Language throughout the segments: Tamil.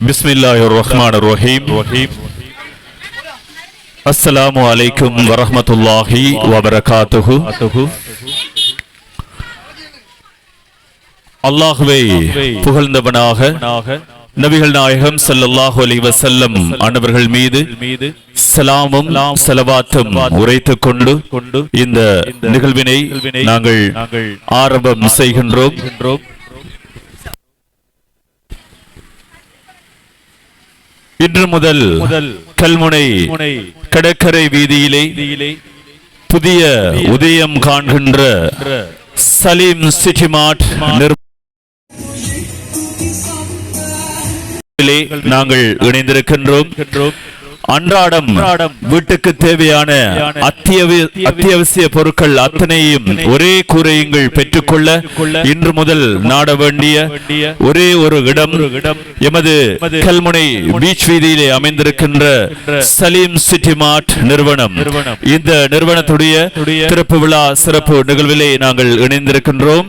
பிஸ்மில்லாஹிர்ரஹ்மானிர்ரஹீம். அஸ்ஸலாமு அலைக்கும் வரஹ்மத்துல்லாஹி வபரகாத்துஹு. அல்லாஹ்வை புகழ்ந்தவனாக நபிகள் நாயகம் ஸல்லல்லாஹு அலைஹி வஸல்லம் அன்னவர்கள் மீது ஸலாமும் ஸலவாத்தும் உரைத்துக் கொண்டு இந்த நிகழ்வினை நாங்கள் ஆரம்பம் செய்கின்றோம். இன்று முதல் கல்முனை கடற்கரை வீதியிலே புதிய உதயம் காண்கின்ற சலீம் சிட்டி மார்ட் நாங்கள் இணைந்திருக்கின்றோம். அன்றாடம் வீட்டுக்கு தேவையான அத்தியாவசிய பொருட்கள் அத்தனையும் ஒரே கூரையுங்கள் பெற்றுக்கொள்ள இன்று முதல் நாட வேண்டிய ஒரே ஒரு இடம் எமது கல்முனை பீச் வீதியிலே அமைந்திருக்கின்ற சலீம் சிட்டி மார்ட் நிறுவனம். இந்த நிறுவனத்துடைய திறப்பு விழா சிறப்பு நிகழ்விலே நாங்கள் இணைந்திருக்கின்றோம்.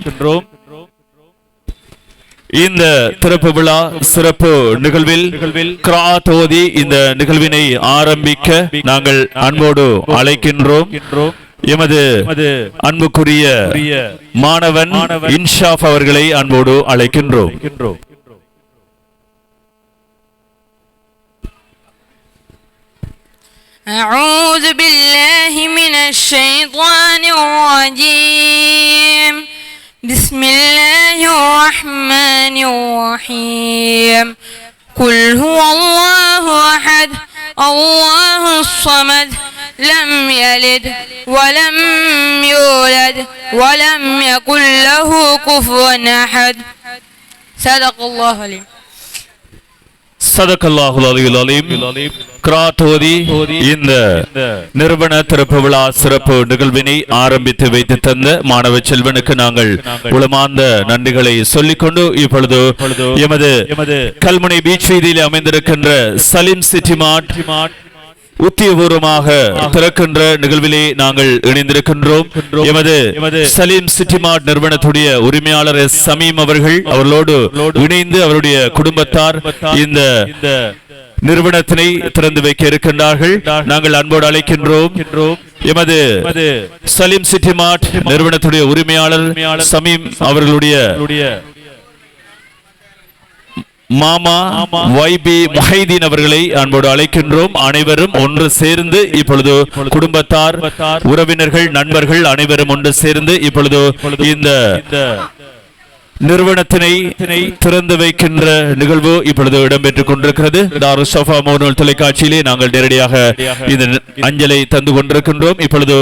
இந்த திறப்பு விழா சிறப்பு நிகழ்வில் கிராத் ஓதி இந்த நிகழ்வினை ஆரம்பிக்க நாங்கள் அன்போடு அழைக்கின்றோம். எமது அன்புக்குரிய மாணவன் இன்ஷாப் அவர்களை அன்போடு அழைக்கின்றோம். أعوذ بالله من الشيطان الرجيم. بسم الله الرحمن الرحيم. قل هو الله أحد الله الصمد لم يلد ولم يولد ولم يكن له كفوا أحد. صدق الله العظيم. சதகல்லாஹுல் அலியுல் அலீம். கிராத்தோதி இந்த நிறுவன திறப்பு விழா சிறப்பு நிகழ்வினை ஆரம்பித்து வைத்து தந்த மாணவ செல்வனுக்கு நாங்கள் உளமார்ந்த நன்றிகளை சொல்லிக்கொண்டு இப்பொழுது எமது கல்முனை பீச் வீதியில் அமைந்திருக்கின்ற சலீம் சிட்டி மார்ட் உத்தியபூர்வமாக திறக்கின்ற நிகழ்விலே நாங்கள் இணைந்திருக்கின்றோம். எமது சலீம் சிட்டி மார்ட் நிறுவனத்துடைய உரிமையாளர் சமீம் அவர்களோடு இணைந்து அவருடைய குடும்பத்தார் இந்த நிறுவனத்தினை திறந்து வைக்க இருக்கின்றார்கள். நாங்கள் அன்போடு அழைக்கின்றோம். எமது சலீம் சிட்டி மார்ட் நிறுவனத்துடைய உரிமையாளர் சமீம் அவர்களுடைய மாமா வைபி முஹைதீன் அவர்களை அன்போடு அழைக்கின்றோம். அனைவரும் ஒன்று சேர்ந்து இப்பொழுது குடும்பத்தார், உறவினர்கள், நண்பர்கள் அனைவரும் ஒன்று சேர்ந்து இப்பொழுது இந்த நிறுவனத்தினை திறந்து வைக்கின்ற நிகழ்வு இப்பொழுது இடம்பெற்றுக் கொண்டிருக்கிறது. தாருஸ் ஸஃபா மோனல் தொலைக்காட்சியிலே நாங்கள் நேரடியாக இந்த அஞ்சலை தந்து கொண்டிருக்கின்றோம். இப்பொழுது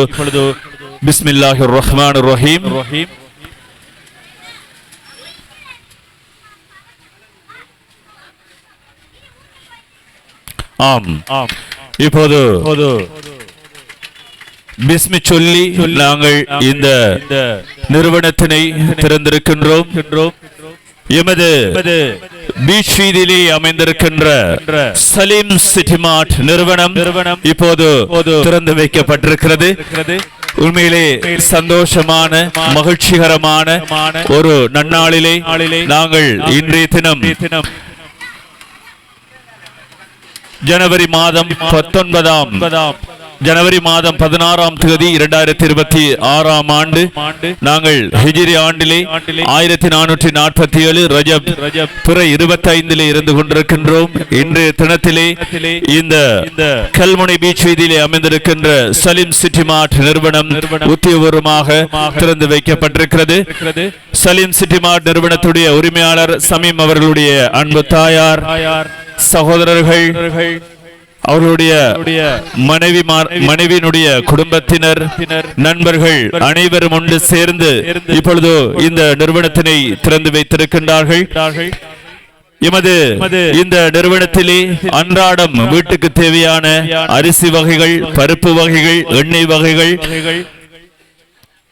பிஸ்மில்லாஹிர் ரஹ்மானிர் ரஹீம். இப்போது பிஸ்மி சொல்லி நாங்கள் இந்த நிறுவனத்தினை திறந்திருக்கின்றோம். எமது பீச் வீதியிலே அமைந்திருக்கின்ற சலீம் சிட்டி மார்ட் நிறுவனம் இப்போது திறந்து வைக்கப்பட்டிருக்கிறது. உண்மையிலே சந்தோஷமான மகிழ்ச்சிகரமான ஒரு நன்னாளிலே நாங்கள் இன்றைய தினம் ஜனவரி மாதம் 16ஆம் தேதி 2026ஆம் ஆண்டு நாங்கள் ஹிஜ்ரி ஆண்டிலே 1447 ரஜப் பிறை 25 இருந்து கொண்டிருக்கின்றோம். இன்றைய தினத்திலே இந்த கல்முனை பீச் வீதியிலே அமைந்திருக்கின்ற சலீம் சிட்டி மார்ட் நிறுவனம் உத்தியோகபூர்வமாக திறந்து வைக்கப்பட்டிருக்கிறது. சலீம் சிட்டி மார்ட் நிறுவனத்துடைய உரிமையாளர் சமீம் அவர்களுடைய அன்பு தாயார், சகோதரர்கள், அவர்களுடைய மனைவியினுடைய குடும்பத்தினர், நண்பர்கள் அனைவரும் ஒன்று சேர்ந்து இப்பொழுது இந்த நிறுவனத்தினை திறந்து வைத்திருக்கின்றார்கள். எமது இந்த நிறுவனத்திலே அன்றாடம் வீட்டுக்கு தேவையான அரிசி வகைகள், பருப்பு வகைகள், எண்ணெய் வகைகள்,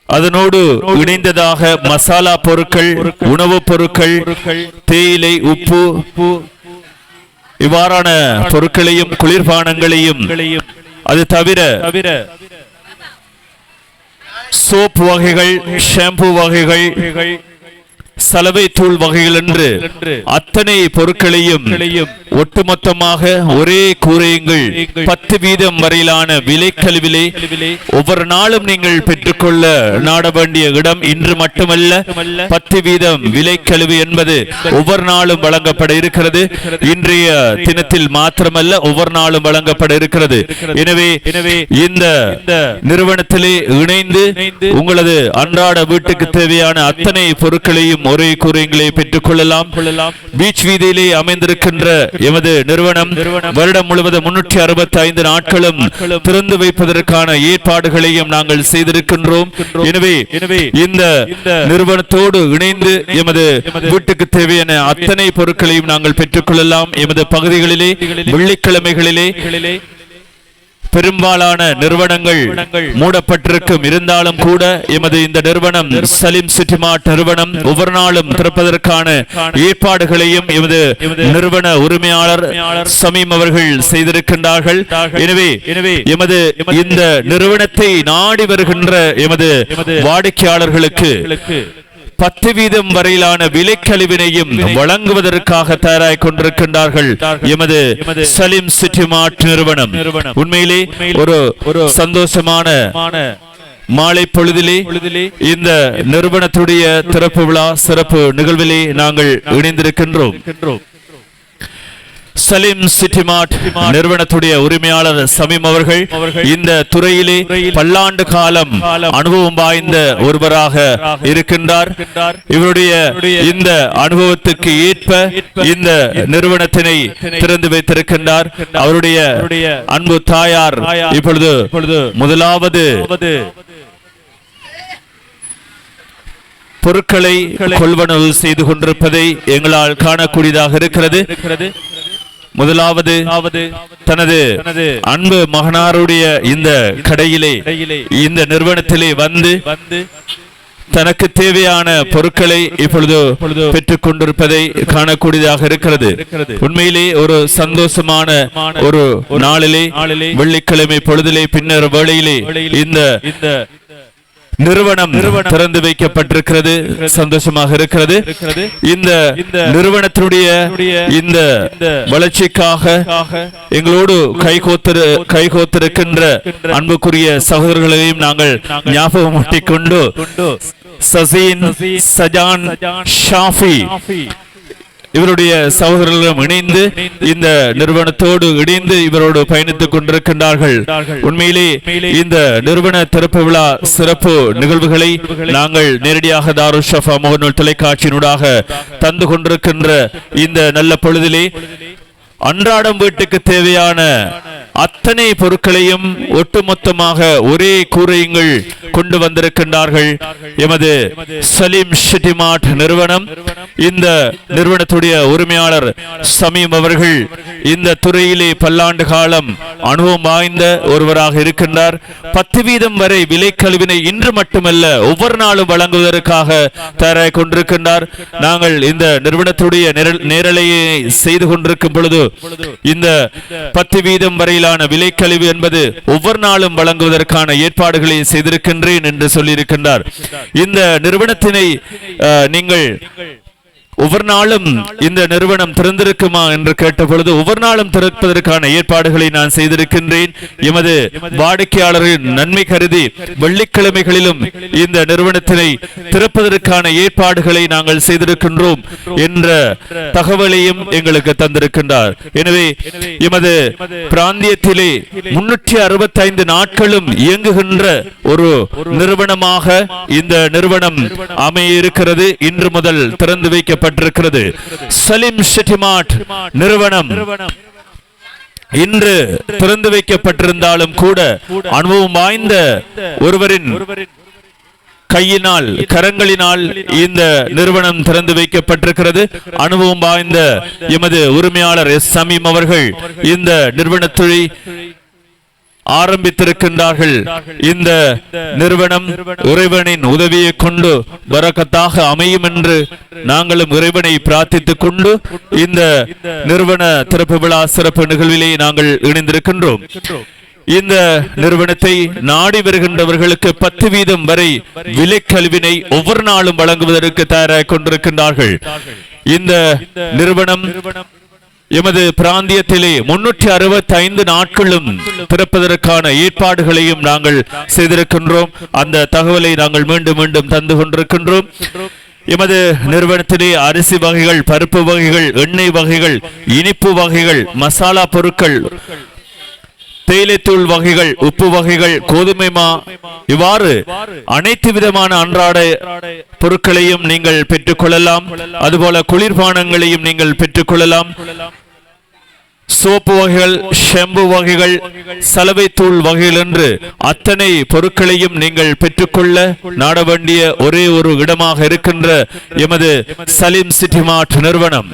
அதனோடு இணைந்ததாக மசாலா பொருட்கள், உணவுப் பொருட்கள், தேயிலை, உப்பு, இவ்வாறான பொருட்களையும் குளிர்பானங்களையும், அது தவிர சோப் வகைகள், ஷாம்பு வகைகள், சலவை தூள் வகைகள் என்று அத்தனை பொருட்களையும் ஒட்டுமொத்தமாக ஒரே கூரையுங்கள் 10% வரையிலான விலைக்கழிவிலே ஒவ்வொரு நாளும் நீங்கள் பெற்றுக்கொள்ள நாட வேண்டிய இடம் இன்று மட்டுமல்ல 10% விலைக்கழிவு என்பது ஒவ்வொரு நாளும் வழங்கப்பட இருக்கிறது. இன்றைய தினத்தில் மாத்திரமல்ல ஒவ்வொரு நாளும் வழங்கப்பட இருக்கிறது. எனவே இந்த நிறுவனத்திலே இணைந்து உங்களது அன்றாட வீட்டுக்கு தேவையான அத்தனை பொருட்களையும் ஒரே கூரைகளை பெற்றுக் கொள்ளலாம். பீச் வீதியிலே அமைந்திருக்கின்ற எமது நிறுவனம் வருடம் முழுவதும் 365 நாட்களும் திறந்து வைப்பதற்கான ஏற்பாடுகளையும் நாங்கள் செய்திருக்கின்றோம். எனவே இந்த நிறுவனத்தோடு இணைந்து எமது வீட்டுக்கு தேவையான அத்தனை பொருட்களையும் நாங்கள் பெற்றுக் கொள்ளலாம். எமது பகுதிகளிலே வெள்ளிக்கிழமைகளிலே பெரும்பாலான நிறுவனங்கள் மூடப்பட்டிருக்கும். இருந்தாலும் கூட எமது இந்த நிறுவனம் சலீம் சிட்டி மார்ட் நிறுவனம் ஒவ்வொரு நாளும் திறப்பதற்கான ஏற்பாடுகளையும் எமது நிறுவன உரிமையாளர் சமீம் அவர்கள் செய்திருக்கின்றார்கள். எனவே எமது இந்த நிறுவனத்தை நாடி வருகின்ற எமது வாடிக்கையாளர்களுக்கு 10% வரையிலான விலைக்கழிவினையும் வழங்குவதற்காக தயாராகிக் கொண்டிருக்கின்றார்கள் எமது சலீம் சிட்டி மார்ட் நிறுவனம். உண்மையிலே ஒரு சந்தோஷமான மாலை பொழுதிலே இந்த நிறுவனத்துடைய திறப்பு விழா சிறப்பு நிகழ்விலே நாங்கள் இணைந்திருக்கின்றோம். சலீம் சிட்டி மார்ட் நிறுவனத்துடைய உரிமையாளர் சமீம் அவர்கள் இந்த துறையிலே பல்லாண்டு காலம் அனுபவம் வாய்ந்த ஒருவராக இருக்கின்றார். இவருடைய இந்த அனுபவத்துக்கு ஏற்ப இந்த நிறுவனத்தினை திறந்து வைத்திருக்கின்றார். அவருடைய அன்பு தாயார் இப்பொழுது முதலாவது பொருட்களை கொள்வனவு செய்து கொண்டிருப்பதை எங்களால் காணக்கூடியதாக இருக்கிறது. முதலாவது தனது அன்பு மகனாருடைய இந்த கடையிலே இந்த நிறுவனத்திலே வந்து தனக்கு தேவையான பொருட்களை இப்பொழுது பெற்றுக் கொண்டிருப்பதை காணக்கூடியதாக இருக்கிறது. உண்மையிலே ஒரு சந்தோஷமான ஒரு நாளிலே வெள்ளிக்கிழமை பொழுதிலே பின்னர் வேளையிலே இந்த நிறுவனம் திறந்து வைக்கப்பட்டிருக்கிறது. சந்தோஷமாக இருக்கிறது. இந்த நிறுவனத்தினுடைய இந்த வளர்ச்சிக்காக எங்களோடு கைகோத்திருக்கின்ற அன்புக்குரிய சகோதரர்களையும் நாங்கள் ஞாபகம் ஊட்டிக் கொண்டு சசீன் சஜான் ஷாஃபி இவருடைய சகோதரர்களும் இணைந்து இந்த நிறுவனத்தோடு இணைந்து இவரோடு பயணித்துக் கொண்டிருக்கின்றார்கள். உண்மையிலே இந்த நிறுவன திறப்பு விழா சிறப்பு நிகழ்வுகளை நாங்கள் நேரடியாக தாருல் ஷஃபா முகநூல் தொலைக்காட்சியினூடாக தந்து கொண்டிருக்கின்ற இந்த நல்ல பொழுதிலே அன்றாடம் வீட்டுக்கு தேவையான அத்தனை பொருட்களையும் ஒட்டுமொத்தமாக ஒரே கூரையுங்கள் கொண்டு வந்திருக்கின்றார்கள் எமது சலீம் சிட்டி மார்ட் நிறுவனம். இந்த நிறுவனத்துடைய உரிமையாளர் சமீம் அவர்கள் இந்த துறையிலே பல்லாண்டு காலம் அனுபவம் வாய்ந்த ஒருவராக இருக்கின்றார். 10% வரை விலைக்கழிவினை இன்று மட்டுமல்ல ஒவ்வொரு நாளும் வழங்குவதற்காக தயாராக கொண்டிருக்கின்றார். நாங்கள் இந்த நிறுவனத்துடைய நேரலையை செய்து கொண்டிருக்கும் பொழுது இந்த 10% வரையிலான விலைக்கழிவு என்பது ஒவ்வொரு நாளும் வழங்குவதற்கான ஏற்பாடுகளை செய்திருக்கின்றேன் என்று சொல்லியிருக்கின்றார். இந்த நிறுவனத்தினை நீங்கள் ஒவ்வொரு நாளும் இந்த நிறுவனம் திறந்திருக்குமா என்று கேட்ட பொழுது ஒவ்வொரு நாளும் திறப்பதற்கான ஏற்பாடுகளை நான் செய்திருக்கின்றேன். எமது வாடிக்கையாளரின் நன்மை கருதி வெள்ளிக்கிழமைகளிலும் இந்த நிறுவனத்தினை திறப்பதற்கான ஏற்பாடுகளை நாங்கள் செய்திருக்கின்றோம் என்ற தகவலையும் எங்களுக்கு தந்திருக்கின்றார். எனவே எமது பிராந்தியத்திலே 365 நாட்களும் இயங்குகின்ற ஒரு நிறுவனமாக இந்த நிறுவனம் அமைய இருக்கிறது. இன்று முதல் திறந்து வைக்கப்பட்ட சலீம் சிட்டி மார்ட் நிறுவனம் இன்று திறந்து வைக்கப்பட்டிருந்தாலும் கூட அனுபவம் வாய்ந்த ஒருவரின் கையினால் கரங்களினால் இந்த நிறுவனம் திறந்து வைக்கப்பட்டிருக்கிறது. அனுபவம் வாய்ந்த எமது உரிமையாளர் சமீம் அவர்கள் இந்த நிறுவனத்தை ஆரம்பித்திருக்கின்றார்கள். இந்த நிறுவனம் இறைவனின் உதவியை கொண்டு பரக்கத்தாக அமையும் என்று நாங்களும் இறைவனை பிரார்த்தித்துக் கொண்டு இந்த நிறுவன திறப்பு விழா சிறப்பு நிகழ்விலே நாங்கள் இணைந்திருக்கின்றோம். இந்த நிறுவனத்தை நாடி வருகின்றவர்களுக்கு 10% வரை விலைக்கழிவினை ஒவ்வொரு நாளும் வழங்குவதற்கு தயாராக கொண்டிருக்கின்றார்கள். இந்த நிறுவனம் எமது பிராந்தியத்திலே 365 நாட்களும் திறப்பதற்கான ஏற்பாடுகளையும் நாங்கள் செய்திருக்கின்றோம். அந்த தகவலை நாங்கள் மீண்டும் மீண்டும் தந்து கொண்டிருக்கின்றோம். எமது நிறுவனத்திலே அரிசி வகைகள், பருப்பு வகைகள், எண்ணெய் வகைகள், இனிப்பு வகைகள், மசாலா பொருட்கள், தேயிலைத்தூள் வகைகள், உப்பு வகைகள், கோதுமை மா, இவ்வாறு அனைத்து விதமான அன்றாட பொருட்களையும் நீங்கள் பெற்றுக்கொள்ளலாம். அதுபோல குளிர்பானங்களையும் நீங்கள் பெற்றுக்கொள்ளலாம். சோப்பு வகைகள், ஷாம்பு வகைகள், சலவை தூள் வகைகள் என்று அத்தனை பொருட்களையும் நீங்கள் பெற்றுக்கொள்ள நாட வேண்டிய ஒரே ஒரு இடமாக இருக்கின்ற எமது சலீம் சிட்டி மார்ட் நிறுவனம்.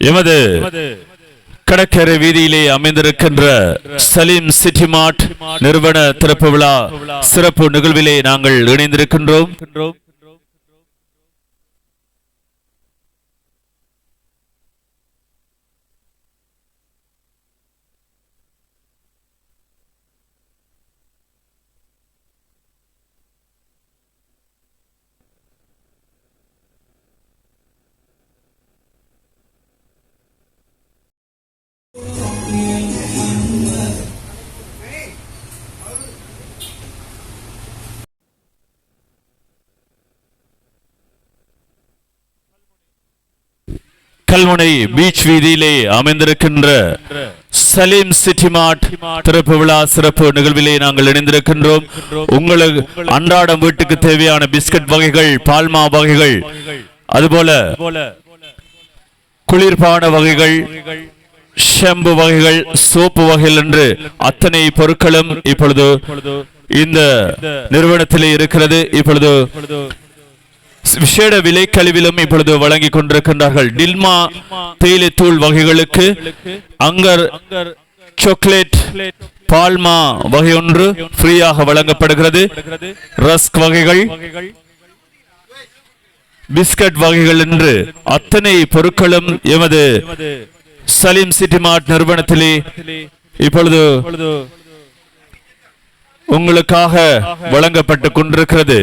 எமது கடற்கரை வீதியிலே அமைந்திருக்கின்ற சலீம் சிட்டி மார்ட் நிறுவன திறப்பு விழா சிறப்பு நிகழ்விலே நாங்கள் இணைந்திருக்கின்றோம். கல்முனை பீச் வீதியிலே அமைந்திருக்கின்ற சலீம் சிட்டி மார்ட் திறப்பு விழா சிறப்பு நிகழ்விலே நாங்கள் இணைந்திருக்கின்றோம். உங்களுக்கு அன்றாடம் வீட்டுக்கு தேவையான பிஸ்கட் வகைகள், பால்மா வகைகள், அதுபோல குளிர்பான வகைகள், ஷாம்பு வகைகள், சோப்பு வகைகள் என்று அத்தனை பொருட்களும் இப்பொழுது இந்த நிறுவனத்திலே இருக்கிறது. இப்பொழுது விசேட விலை கழிவிலும் இப்பொழுது வழங்கி கொண்டிருக்கின்றார்கள். டில்மா தேயிலைத்தூள் வகைகளுக்கு அங்கர் சாக்லேட் பால்மா வகை ஒன்று ஃப்ரீயாக வழங்கப்படுகிறது. ரஸ்க் வகைகள், பிஸ்கட் வகைகள் என்று அத்தனை பொருட்களும் எமது சலீம் சிட்டி மார்ட் நிறுவனத்திலே இப்பொழுது உங்களுக்காக வழங்கப்பட்டு கொண்டிருக்கிறது.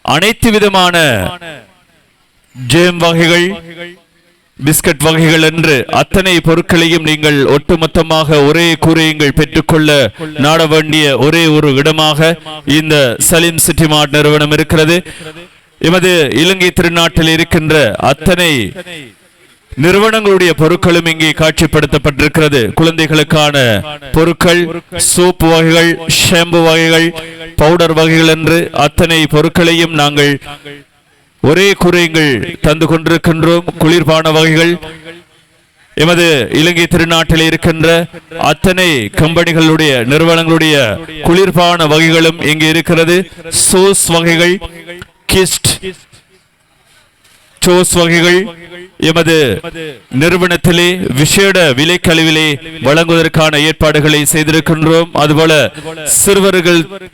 அனைத்து விதமான ஜேம் வகைகள், பிஸ்கட் வகைகள் என்று அத்தனை பொருட்களையும் நீங்கள் ஒட்டுமொத்தமாக ஒரே கூரையுங்கள் பெற்றுக்கொள்ள நாட வேண்டிய ஒரே ஒரு இடமாக இந்த சலீம் சிட்டி மார்ட் நிறுவனம் இருக்கிறது. எமது இலங்கை திருநாட்டில் இருக்கின்ற அத்தனை நிறுவனங்களுடைய பொருட்களும் இங்கே காட்சிப்படுத்தப்பட்டிருக்கிறது. குழந்தைகளுக்கான பொருட்கள், சோப்பு வகைகள், ஷாம்பு வகைகள், பவுடர் வகைகள் என்று அத்தனை பொருட்களையும் நாங்கள் ஒரே குறைகள் தந்து கொண்டிருக்கின்றோம். குளிர்பான வகைகள், எமது இலங்கை திருநாட்டில் இருக்கின்ற அத்தனை கம்பெனிகளுடைய நிறுவனங்களுடைய குளிர்பான வகைகளும் இங்கே இருக்கிறது. சோஸ் வகைகள், கிஸ்ட் சோஸ் வகைகள் எமது நிறுவனத்திலே விசேட விலை கழிவிலே வழங்குவதற்கான ஏற்பாடுகளை செய்திருக்கின்றோம். அதுபோல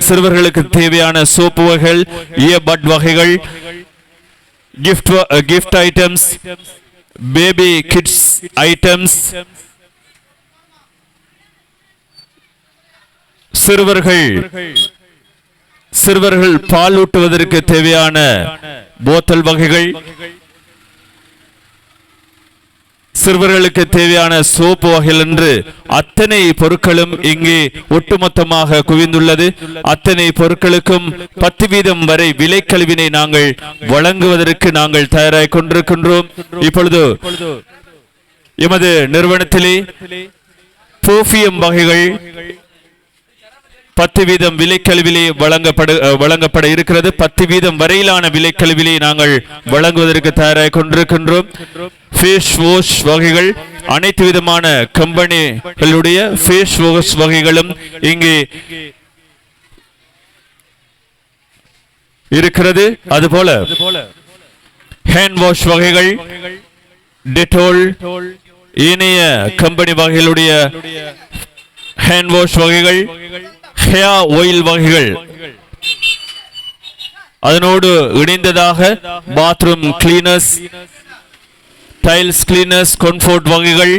சிறுவர்களுக்கு தேவையான சோப்பு வகைகள், இயர்பட் வகைகள், gift items, baby kids items, சிறுவர்கள் பால் ஊட்டுவதற்கு தேவையான போத்தல் வகைகள், சிறுவர்களுக்கு தேவையான சோப்பு வகைகள் என்று அத்தனை பொருட்களும் இங்கே ஒட்டுமொத்தமாக குவிந்துள்ளது. அத்தனை பொருட்களுக்கும் 10% வரை விலை கழிவினை நாங்கள் வழங்குவதற்கு நாங்கள் தயாராக கொண்டிருக்கின்றோம். இப்பொழுது எமது நிறுவனத்திலே பெர்ஃபியூம் வகைகள், 10% விலைக்கழிவிலே வழங்கப்பட இருக்கிறது. 10% வரையிலான விலைக்கழிவிலே நாங்கள் வழங்குவதற்கு தயாராக கொண்டிருக்கின்றோம். ஃபேஸ் வாஷ் வகைகள், அனைத்து விதமான கம்பெனிகளுடைய ஃபேஸ் வாஷ் வகைகளும் இங்கே இருக்கிறது. அதுபோல ஹேண்ட் வாஷ் வகைகள், டெட்டால், ஏனைய கம்பெனி வகைகளுடைய ஹேண்ட் வாஷ் வகைகள், ஹேர் ஆயில் வகைகள், அதனோடு இணைந்ததாக bathroom cleaners, tiles cleaners, comfort வகைகள்,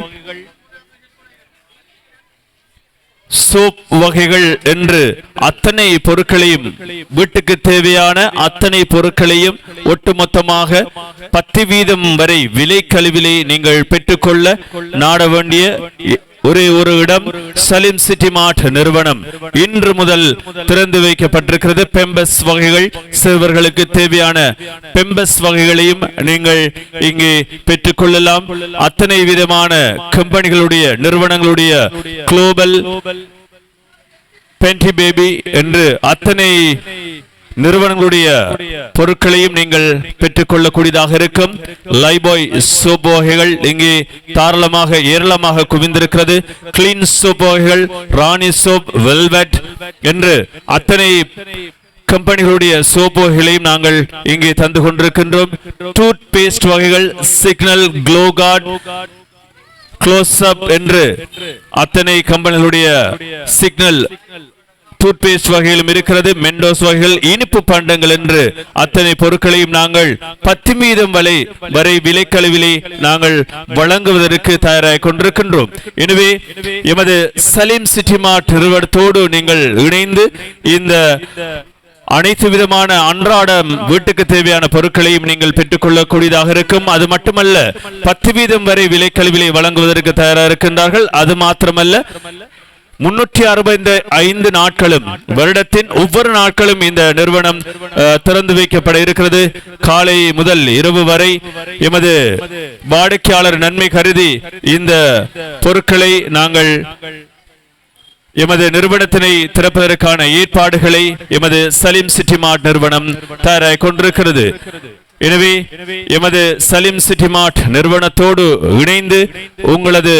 சோப் வகைகள் என்று அத்தனை பொருட்களையும், வீட்டுக்கு தேவையான அத்தனை பொருட்களையும் ஒட்டுமொத்தமாக 10% வரை விலைக்கழிவிலே நீங்கள் பெற்றுக்கொள்ள நாட வேண்டிய ஒரே ஒரு இடம் சலீம் சிட்டி மார்ட் நிறுவனம். இன்று முதல் திறந்து வைக்கப்பட்டிருக்கிறது. பெம்பஸ் வகைகள், சிறுவர்களுக்கு தேவையான பெம்பஸ் வகைகளையும் நீங்கள் இங்கே பெற்றுக்கொள்ளலாம். அத்தனை விதமான கம்பெனிகளுடைய, நிறுவனங்களுடைய குளோபல், பென்டி பேபி என்று அத்தனை நிறுவனங்களுடைய பொருட்களையும் நீங்கள் பெற்றுக்கொள்ளக்கூடியதாக இருக்கும். லைபாய் சோப் வகைகள் இங்கே தாராளமாக ஏராளமாக குவிந்திருக்கிறது. கிளீன் சோப் வகைகள், ராணி சோப், வெல்வெட் என்று அத்தனை கம்பெனிகளுடைய சோப் வகைகளையும் நாங்கள் இங்கே தந்து கொண்டிருக்கின்றோம். டூத் பேஸ்ட் வகைகள், சிக்னல், க்ளோ கார்ட், க்ளோஸ் அப் என்று அத்தனை கம்பெனிகளுடைய சிக்னல் டூத் பேஸ்ட் வகையிலும் இருக்கிறது. மெண்டோஸ் வகைகள், இனிப்பு பண்டங்கள் என்று அத்தனை பொருட்களையும் நாங்கள் 10% வரை விலைக்கழிவிலே நாங்கள் வழங்குவதற்கு தயாராக கொண்டிருக்கின்றோம். எனவே எமது சலீம் சிட்டி மார்ட் நிறுவனத்தோடு நீங்கள் இணைந்து இந்த அனைத்து விதமான அன்றாட வீட்டுக்கு தேவையான பொருட்களையும் நீங்கள் பெற்றுக்கொள்ளக்கூடியதாக இருக்கும். அது மட்டுமல்ல, 10% வரை விலைக்கழிவிலே வழங்குவதற்கு தயாராக இருக்கின்றார்கள். அது மாத்திரமல்ல, 365 நாட்களும், வருடத்தின் ஒவ்வொரு நாட்களும் இந்த நிறுவனம் திறந்து வைக்கப்பட இருக்கிறது. காலை முதல் இரவு வரை எமது வாடிக்கையாளர் நன்மை கருதி இந்த பொருட்களை நாங்கள் எமது நிறுவனத்தினை திறப்பதற்கான ஏற்பாடுகளை எமது சலீம் சிட்டி மார்ட் நிறுவனம் தயாராக கொண்டிருக்கிறது. எனவே எமது சலீம் சிட்டி மார்ட் நிறுவனத்தோடு இணைந்து உங்களது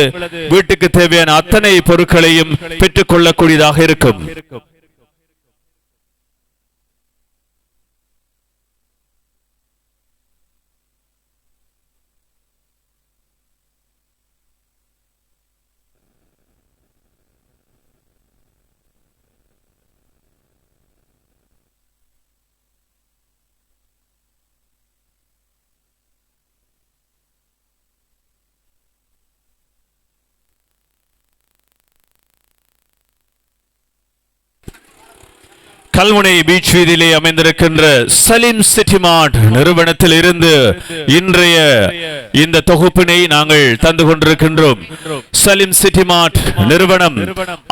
வீட்டுக்கு தேவையான அத்தனை பொருட்களையும் பெற்றுக்கொள்ளக்கூடியதாக இருக்கும். கல்முனை பீச் வீதியிலே அமைந்திருக்கின்ற சலீம் சிட்டி மார்ட் நிறுவனத்தில் இருந்து இன்றைய இந்த தொகுப்பினை நாங்கள் தந்து கொண்டிருக்கின்றோம். சலீம் சிட்டி மார்ட் நிறுவனம்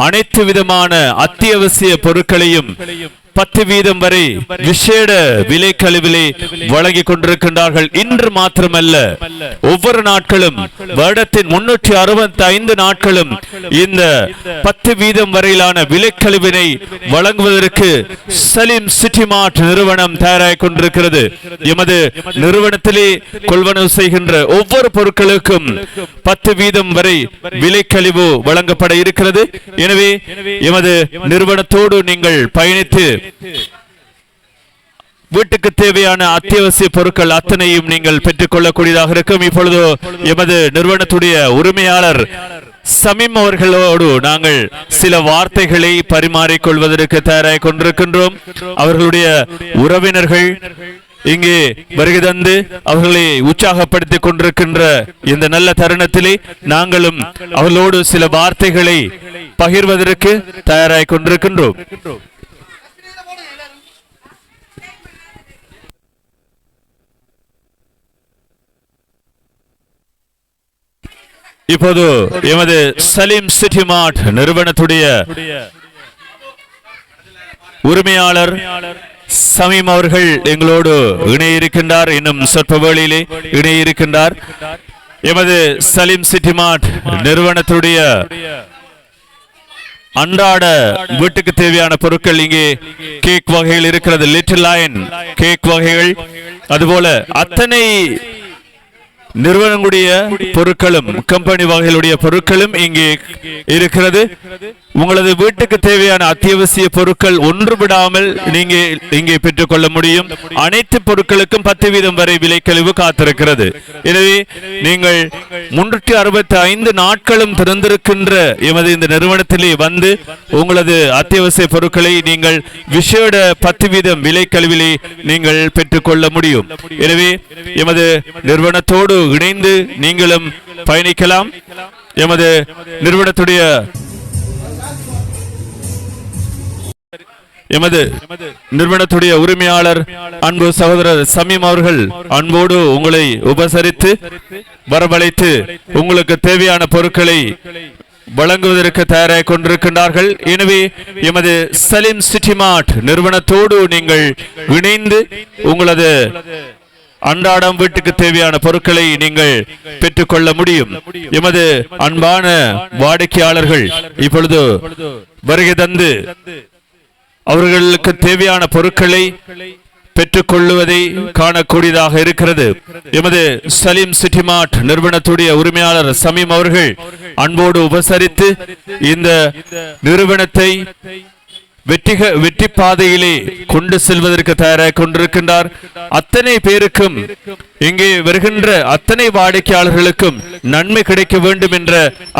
அனைத்து விதமான அத்தியாவசிய பொருட்களையும் 10% வரை விசேட விலைக்கழிவிலே வழங்கிக் கொண்டிருக்கின்றார்கள். இன்று மாத்திரமல்ல, ஒவ்வொரு நாட்களும், வருடத்தின் 365 நாட்களும் இந்த 10% வரையிலான விலைக்கழிவினை வழங்குவதற்கு சலீம் சிட்டி மார்ட் நிறுவனம் தயாராக கொண்டிருக்கிறது. எமது நிறுவனத்திலே கொள்வனவு செய்கின்ற ஒவ்வொரு பொருட்களுக்கும் 10% வரை விலைக்கழிவு வழங்கப்பட இருக்கிறது. எனவே எமது நிறுவனத்தோடு நீங்கள் பயணித்து வீட்டுக்கு தேவையான அத்தியாவசிய பொருட்கள் அத்தனையும் நீங்கள் பெற்றுக்கொள்ளக்கூடியதாக இருக்கும். இப்பொழுது எமது நிறுவனத்துடைய உரிமையாளர் சமீம் அவர்களோடு நாங்கள் சில வார்த்தைகளை பரிமாறிக்கொள்வதற்கு தயாராக கொண்டிருக்கின்றோம். அவர்களுடைய உறவினர்கள் இங்கே வருகை தந்து அவர்களை உற்சாகப்படுத்திக் கொண்டிருக்கின்ற இந்த நல்ல தருணத்திலே நாங்களும் அவர்களோடு சில வார்த்தைகளை பகிர்வதற்கு தயாராக கொண்டிருக்கின்றோம். இப்போது எமது சலீம் சிட்டி மார்ட் நிறுவனத்துடைய உரிமையாளர் சமீம் அவர்கள் எங்களோடு இணையிருக்கின்றார். இன்னும் சொற்ப வேளையிலே இணையிருக்கின்றார். எமது சலீம் சிட்டி மார்ட் நிறுவனத்துடைய அன்றாட வீட்டுக்கு தேவையான பொருட்கள் இங்கே கேக் வகைகள் இருக்கிறது. லிட்டில் லயன் கேக் வகைகள், அதுபோல அத்தனை நிறுவனங்களுடைய பொருட்களும் கம்பெனி வகைகளுடைய பொருட்களும் இங்கே இருக்கிறது. உங்களது வீட்டுக்கு தேவையான அத்தியாவசிய பொருட்கள் ஒன்று விடாமல் நீங்க இங்கே பெற்றுக்கொள்ள முடியும். அனைத்து பொருட்களுக்கும் 10% வரை விலைக்கழிவு காத்திருக்கிறது. எனவே நீங்கள் 365 நாட்களும் திறந்திருக்கின்ற எமது இந்த நிறுவனத்திலே வந்து உங்களது அத்தியாவசிய பொருட்களை நீங்கள் விசேட 10% விலைக்கழிவிலே நீங்கள் பெற்றுக்கொள்ள முடியும். எனவே எமது நிறுவனத்தோடு இணைந்து நீங்களும் பயணிக்கலாம். எமது நிறுவனத்துடைய உரிமையாளர் அன்பு சகோதரர் சமீம் அவர்கள் அன்போடு உங்களை உபசரித்து வரவழைத்து உங்களுக்கு தேவையான பொருட்களை வழங்குவதற்கு தயாராக கொண்டிருக்கின்றார்கள். எனவே எமது சலீம் சிட்டி மார்ட் நிறுவனத்தோடு நீங்கள் இணைந்து உங்களது அன்றாடம் வீட்டுக்கு தேவையான பொருட்களை நீங்கள் பெற்றுக்கொள்ள முடியும். எமது அன்பான வாடிக்கையாளர்கள் இப்பொழுது வருகை தந்து அவர்களுக்கு தேவையான பொருட்களை பெற்றுக்கொள்வதை காணக்கூடியதாக இருக்கிறது. எமது சலீம் சிட்டி மார்ட் நிறுவனத்துடைய உரிமையாளர் சமீம் அவர்கள் அன்போடு உபசரித்து இந்த நிறுவனத்தை வெற்றி பாதையிலே கொண்டு செல்வதற்கு தயாராக கொண்டிருக்கின்றார். அத்தனை பேருக்கும் இங்கே வருகின்ற அத்தனை வாடிக்கையாளர்களுக்கும் நன்மை கிடைக்க வேண்டும் என்ற